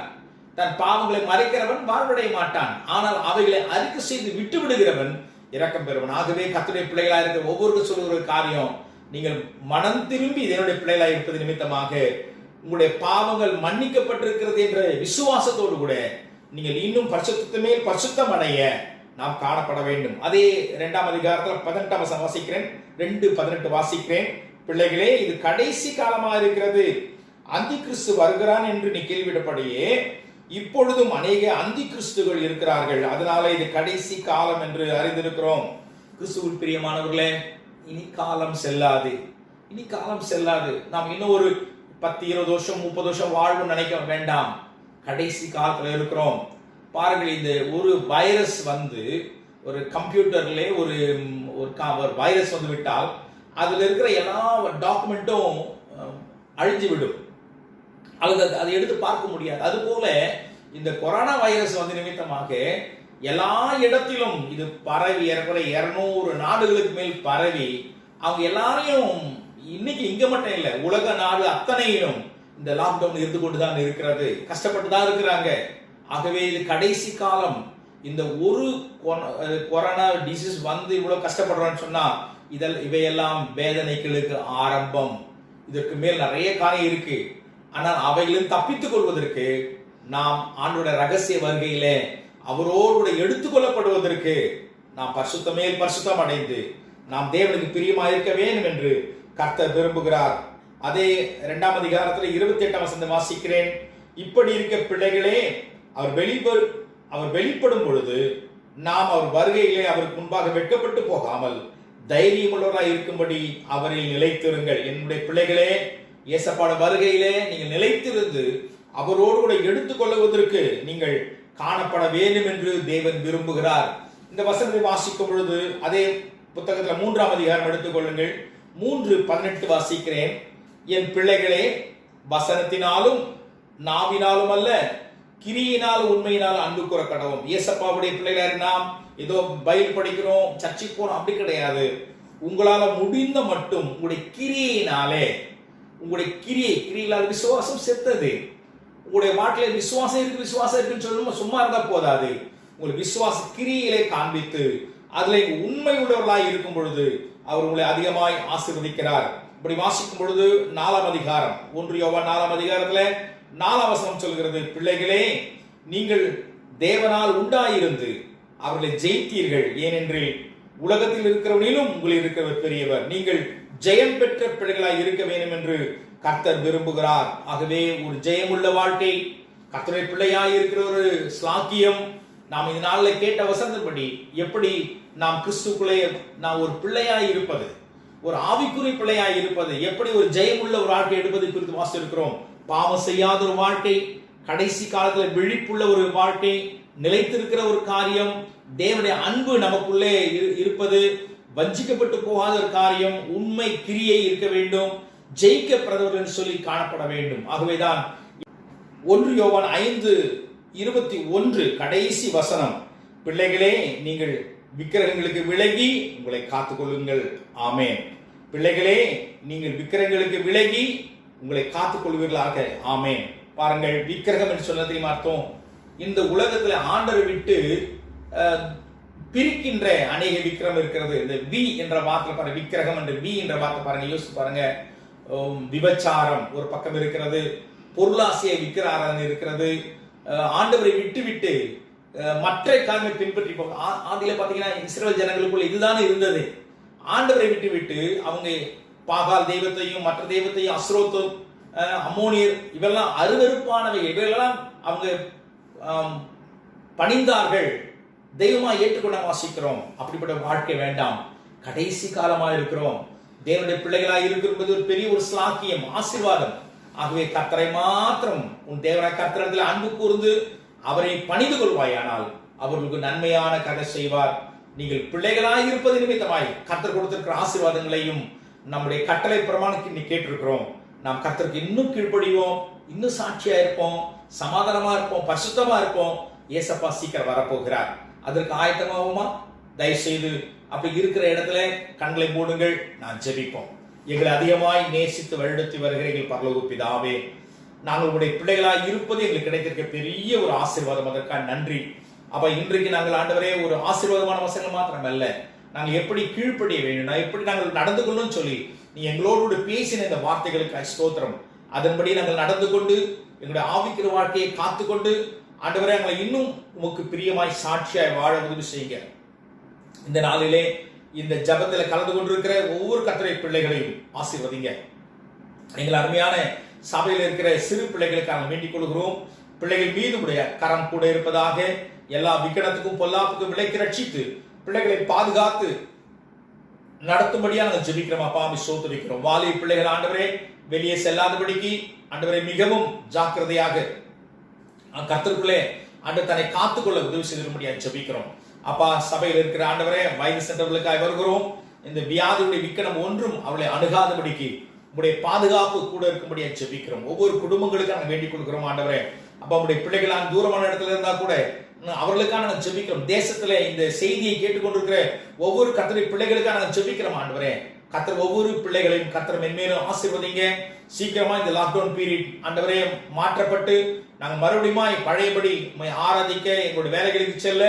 தன் பாவங்களை மறைக்கிறவன் வாழ்வடைய மாட்டான். ஆனால் அவைகளை அறிக்கை செய்து விட்டு விடுகிறவன் இரக்கம் பெறுவன். ஆகவே கர்த்தருடைய பிள்ளைகளா இருக்கிற ஒவ்வொருவரும் சொல்லுகிற ஒரு காரியம், நீங்கள் மனம் திரும்பி தேவனுடைய பிள்ளைகளா இருப்பது நிமித்தமாக உங்களுடைய பாவங்கள் மன்னிக்கப்பட்டிருக்கிறது என்ற விசுவாசத்தோடு கூட நீங்கள் இன்னும் பரிசுத்தத்தின் மேல் பரிசுத்தம் அடைய நாம் காணப்பட வேண்டும். அதே 2ஆம் அதிகாரத்தில் 18ஆம் வசனம் வாசிக்கிறேன். 2:18 வாசிக்கிறேன். பிள்ளைகளே, இது கடைசி காலமா இருக்கிறது. அந்தி கிறிஸ்து வருகிறான் என்று நீ கேள்விப்பட்டபடியே இப்பொழுதும் அநேக அந்தி கிறிஸ்துகள் இருக்கிறார்கள். அதனால இது கடைசி காலம் என்று அறிந்திருக்கிறோம். கிறிஸ்துவுக்கு பிரியமானவர்களே, இனி காலம் செல்லாது. இனி காலம் செல்லாது. நாம் இன்னும் ஒரு 10, 20 வருஷம், 30 வருஷம் வாழ்வு நினைக்க வேண்டாம். கடைசி காலத்துல இருக்கிறோம். பாருங்கள், இந்த ஒரு வைரஸ் வந்து ஒரு கம்ப்யூட்டர்ல ஒரு வைரஸ் வந்து விட்டால் அதுல இருக்கிற எல்லா டாக்குமெண்ட்டும் அழிஞ்சு விடும். அதை எடுத்து பார்க்க முடியாது. அது போல இந்த கொரோனா வைரஸ் வந்து நிமித்தமாக எல்லா இடத்திலும் இது பரவி ஏறக்குறைய 200 நாடுகளுக்கு மேல் பரவி அவங்க எல்லாரையும் இன்னைக்கு இங்க மட்டும் இல்ல, உலக நாடு அத்தனையிலும் இந்த லாக்டவுன் இருந்து கொண்டுதான் இருக்கிறது. கஷ்டப்பட்டு தான் இருக்கிறாங்க. ஆகவே இது கடைசி காலம். இந்த ஒரு கொரோனா டிசீஸ் வந்து இவ்வளவு கஷ்டப்படுறோம்னு சொன்னா இவையெல்லாம் வேதனைகளுக்கு ஆரம்பம். இதற்கு மேல் நிறைய காரியம் இருக்கு. ஆனால் அவைகளும் தப்பித்துக் கொள்வதற்கு நாம் ஆண்டோட ரகசிய வருகையிலே அவரோடு எடுத்துக்கொள்ளப்படுவதற்கு நாம் பரிசுத்தம் மேல் பரிசுத்தம் அடைந்து நாம் தேவனுக்கு பிரியமா இருக்க வேண்டும் என்று கர்த்தர் விரும்புகிறார். அதே 2ஆம் அதிகாரத்தில் 28ஆம் வசனம் வாசிக்கிறேன். இப்படி இருக்க பிள்ளைகளே, அவர் வெளிப்படும் பொழுது நாம் அவர் வருகையிலே அவருக்கு முன்பாக வெட்கப்பட்டு போகாமல் தைரியமுள்ளவராய் இருக்கும்படி அவரில் நிலைத்திருங்கள். என்னுடைய பிள்ளைகளே, இயேசப்பாட வருகையிலே நீங்கள் நிலைத்திருந்து அவரோடு கூட எடுத்துக்கொள்வதற்கு நீங்கள் காணப்பட வேண்டும் என்று தேவன் விரும்புகிறார். இந்த வசனத்தை வாசிக்கும் பொழுது அதே புத்தகத்தில் 3ஆம் அதிகாரம் எடுத்துக்கொள்ளுங்கள். 3:18 வாசிக்கிறேன். என் பிள்ளைகளே, வசனத்தினாலும் நாவினாலும் அல்ல, கிரியினாலும் உண்மையினாலும் அன்பு கூற கடவும். இயேசப்பாவுடைய பிள்ளைகள் நாம் ஏதோ பைபிள் படிக்கிறோம், சர்ச்சைக்கு போறோம் அப்படி கிடையாது. உங்களால முடிந்த மட்டும் உங்களுடைய கிரியினாலே, உங்களுடைய கிரியினால் விசுவாசம் செத்தது. உங்களுடைய வாழ்க்கையில விசுவாசம் இருக்குன்னு சொல்லணும் சும்மா இருந்தா போதாது. உங்களுடைய விசுவாச கிரியிலே காண்பித்து அதுல உண்மை உள்ளவர்களாய் இருக்கும் பொழுது அவர் உங்களை அதிகமாய் ஆசீர்வதிக்கிறார். இப்படி வாசிக்கும் பொழுது 4ஆம் அதிகாரம் 1 யோவான் 4ஆம் அதிகாரத்துல 4ஆம் வசனம் சொல்கிறது, பிள்ளைகளே, நீங்கள் தேவனால் உண்டாயிருந்து அவர்களை ஜெயித்தீர்கள். ஏனென்றில் உலகத்தில் இருக்கிறவனிலும் உங்களில் இருக்கிறவர் பெரியவர். நீங்கள் ஜெயம் பெற்ற பிள்ளைகளாய் இருக்க வேண்டும் என்று கர்த்தர் விரும்புகிறார். ஆகவே ஒரு ஜெயமுள்ள வாழ்க்கை, கர்த்தருடைய பிள்ளையாய் இருக்கிற ஒரு ஸ்லாக்கியம். நாம் இந்த நாளில் கேட்ட வசனத்தின்படி எப்படி நாம் கிறிஸ்துக்குள்ளே நாம் ஒரு பிள்ளையாய் இருப்பது, ஒரு ஆவிக்குறி பிள்ளையாய் இருப்பது, எப்படி ஒரு ஜெயமுள்ள ஒரு வாழ்க்கை எடுப்பது குறித்து வாசித்திருக்கிறோம். பாவம் செய்யாத ஒரு வாழ்க்கை, கடைசி காலத்தில் விழிப்புள்ள ஒரு வாழ்க்கை, நிலைத்திருக்கிற ஒரு காரியம், தேவனுடைய அன்பு நமக்குள்ளே இருப்பது, வஞ்சிக்கப்பட்டு போகாத ஒரு காரியம், உண்மை கிரியை இருக்க வேண்டும், ஜெயிக்கப்படுவர் என்று சொல்லி காணப்பட வேண்டும். ஆகவேதான் 1 யோவான் 5:21 கடைசி வசனம், பிள்ளைகளே, நீங்கள் விக்கிரகங்களுக்கு விலகி உங்களை காத்துக்கொள்ளுங்கள். ஆமென். பிள்ளைகளே, நீங்கள் விக்கிரகங்களுக்கு விலகி உங்களை காத்துக் கொள்வீர்களாக. ஆமென். பாருங்கள், விக்கிரகம் என்று சொன்ன தெரியுமா அர்த்தம்? இந்த உலகத்துல ஆண்டரை விட்டு பிரிக்கின்ற அநேக விக்கிரகம் இருக்கிறது. இந்த வி என்ற வார்த்தை பாருங்க, விக்கிரகம் என்ற வி என்ற வார்த்தை பாருங்க, யோசிச்சு பாருங்க. விபச்சாரம் ஒரு பக்கம் இருக்கிறது, பொருளாசைய விக்கிர ஆராதனை இருக்கிறது, ஆண்டவரை விட்டு விட்டு மற்ற காரியங்களை பின்பற்றி ஆண்டில பாத்தீங்கன்னா இஸ்ரவேல் ஜனங்களுக்குள்ள இதுதான் இருந்தது. ஆண்டவரை விட்டு விட்டு அவங்க பாகால் தெய்வத்தையும் மற்ற தெய்வத்தையும் அஸ்ரோத்தும் அம்மோனியர் இவெல்லாம் அருவருப்பானவை, இவையெல்லாம் அவங்க பணிந்தார்கள், தெய்வமா ஏற்றுக்கொள்ள வாசிக்கிறோம். அப்படிப்பட்ட வாழ்க்கை வேண்டாம். கடைசி காலமா இருக்கிறோம். தேவனுடைய பிள்ளைகளாய் இருக்கிறது ஒரு பெரிய ஒரு ஸ்லாக்கியம், ஆசீர்வாதம். ஆகவே கர்த்தரை மாத்திரம் உன் தேவனை கர்த்தரிடத்தில் அன்பு கூர்ந்து அவரை பணிந்து கொள்வாயானால் அவர்களுக்கு நன்மையான கதை செய்வார். நீங்கள் பிள்ளைகளாய் இருப்பது நிமித்தமாய் கர்த்தர் கொடுத்திருக்கிற ஆசீர்வாதங்களையும் நம்முடைய கட்டளை பிரமாணத்தை இன்னைக்கு கேட்டிருக்கிறோம். நாம் கர்த்தருக்கு இன்னும் கீழ்ப்படிவோம், இன்னும் சாட்சியா இருப்போம், சமாதானமா இருப்போம், பரிசுத்தமா இருப்போம். ஏசப்பா சீக்கிரம் வரப்போகிறார். அதற்கு ஆயத்தமாகுமா? தயவு செய்து அப்படி இருக்கிற இடத்துல கண்களை மூடுங்கள், நான் ஜெபிப்போம். எங்களை அதிகமாய் நேசித்து வழிநடத்தி வருகிற எங்கள் பரலோக பிதாவே, நாங்கள் உங்களுடைய பிள்ளைகளாய் இருப்பது எங்களுக்கு கிடைத்திருக்க பெரிய ஒரு ஆசீர்வாதம். அதற்காக நன்றி. அப்ப இன்றைக்கு நாங்கள் ஆண்டவரே ஒரு ஆசீர்வாதமான வசனங்கள் மாத்திரம் அல்ல, நாங்கள் எப்படி கீழ்ப்படிய வேண்டும், எப்படி நாங்கள் நடந்து கொள்ளணும் சொல்லி நீ எங்களோடு பேசின இந்த வார்த்தைகளுக்கு ஸ்தோத்திரம். அதன்படி நாங்கள் நடந்து கொண்டு எங்களுடைய ஆவிக்கிற வாழ்க்கையை காத்துக்கொண்டு ஆண்டவரே எங்களை இன்னும் உமக்கு பிரியமாய் சாட்சியாய் வாழ உதவி செய்யுங்க. இந்த நாளிலே இந்த ஜபத்தில் கலந்து கொண்டிருக்கிற ஒவ்வொரு கர்த்தருடைய பிள்ளைகளையும் ஆசீர்வதிங்க. எங்கள் அருமையான சபையில் இருக்கிற சிறு பிள்ளைகளுக்காக வேண்டிக் கொள்கிறோம். பிள்ளைகள் மீது உடைய கரம் கூட இருப்பதாக, எல்லா விக்கனத்துக்கும் பொல்லாப்புக்கும் விலைக்கு ரட்சித்து பிள்ளைகளை பாதுகாத்து நடத்தும்படியா நாங்கள் ஜெபிக்கிறோம். அப்பா ஸ்தோத்திரிக்கிறோம். வாலிப பிள்ளைகள் ஆண்டவரே வெளியே செல்லாதபடிக்கு ஆண்டவரை மிகவும் ஜாக்கிரதையாக கர்த்தருக்குள்ளே ஆண்டவர் தன்னை காத்துக்கொள்ள உதவி செய்திரும்படியாக ஜெபிக்கிறோம். அப்பா சபையில் இருக்கிற ஆண்டவரே வயது சென்றவர்களுக்காக வருகிறோம். இந்த வியாதியுடைய விக்கனம் ஒன்றும் அவளை அணுகாதபடிக்கு உங்களுடைய பாதுகாப்பு கூட இருக்கும்படியாக ஜெபிக்கிறோம். ஒவ்வொரு குடும்பங்களுக்காக நாங்கள் வேண்டிக் கொள்கிறோம் ஆண்டவரே. அப்ப உங்களுடைய பிள்ளைகளான தூரமான இடத்துல இருந்தா கூட அவர்களுக்காக நாங்கள் ஜெபிக்கிறோம். தேசத்துல இந்த செய்தியை கேட்டுக்கொண்டிருக்கிற ஒவ்வொரு கர்த்தருடைய பிள்ளைகளுக்காக நாங்கள் ஜெபிக்கிறோம் ஆண்டவரே. கர்த்தர் ஒவ்வொரு பிள்ளைகளையும் கர்த்தர் மென்மேலும் ஆசீர்வதிங்க. சீக்கிரமா இந்த லாக்டவுன் பீரியட் ஆண்டவரே மாற்றப்பட்டு நாங்கள் மறுபடியும் பழையபடி ஆராதிக்க எங்களுடைய வேலைகளுக்கு செல்ல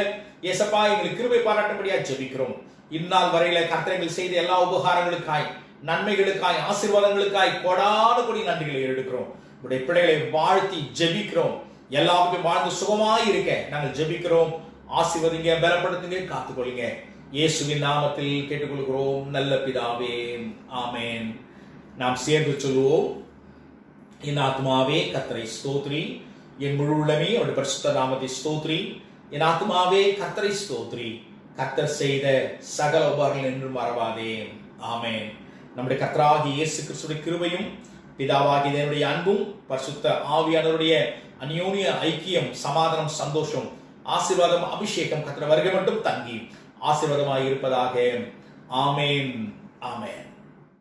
ஏசப்பா எங்களுக்கு கிருபை பாராட்டும்படியா ஜெபிக்கிறோம். இந்நாள் வரையில கர்த்தர்கள் செய்த எல்லா உபகாரங்களுக்காய், நன்மைகளுக்காய், ஆசீர்வாதங்களுக்காய் கொடான கொடி நன்றிகளை எடுக்கிறோம். உடைய பிள்ளைகளை வாழ்த்தி ஜெபிக்கிறோம். எல்லாருக்கும் வாழ்ந்து சுகமாய் இருக்க நாங்கள் ஜெபிக்கிறோம். ஆசீர்வதிங்க, பலப்படுத்துங்க, காத்துக்கொள்ளுங்க. இயேசுவின் நாமத்தில் கேட்டுக்கொள்கிறோம் நல்ல பிதாவே, ஆமென். நாம் சேர்ந்து சொல்லுவோம். என் ஆத்மாவே கர்த்தரை ஸ்தோத்ரி, என் முழு உள்ளமே அவருடைய பரிசுத்த நாமத்தை ஸ்தோத்ரி. என் ஆத்மாவே கர்த்தரை ஸ்தோத்ரி, கர்த்தர் செய்த சகல உபகாரங்கள் என்றும் மறவாதே. ஆமென். நம்முடைய கர்த்தராகிய இயேசு கிறிஸ்துவின் கிருபையும் பிதாவாகிய தேவனுடைய அன்பும் பரிசுத்த ஆவியானவருடைய அந்யோன்ய ஐக்கியம், சமாதானம், சந்தோஷம், ஆசீர்வாதம், அபிஷேகம் கர்த்தர் வருகை மட்டும் தங்கி ஆசீர்வாதமாய் இருப்பதாக. ஆமென், ஆமென்.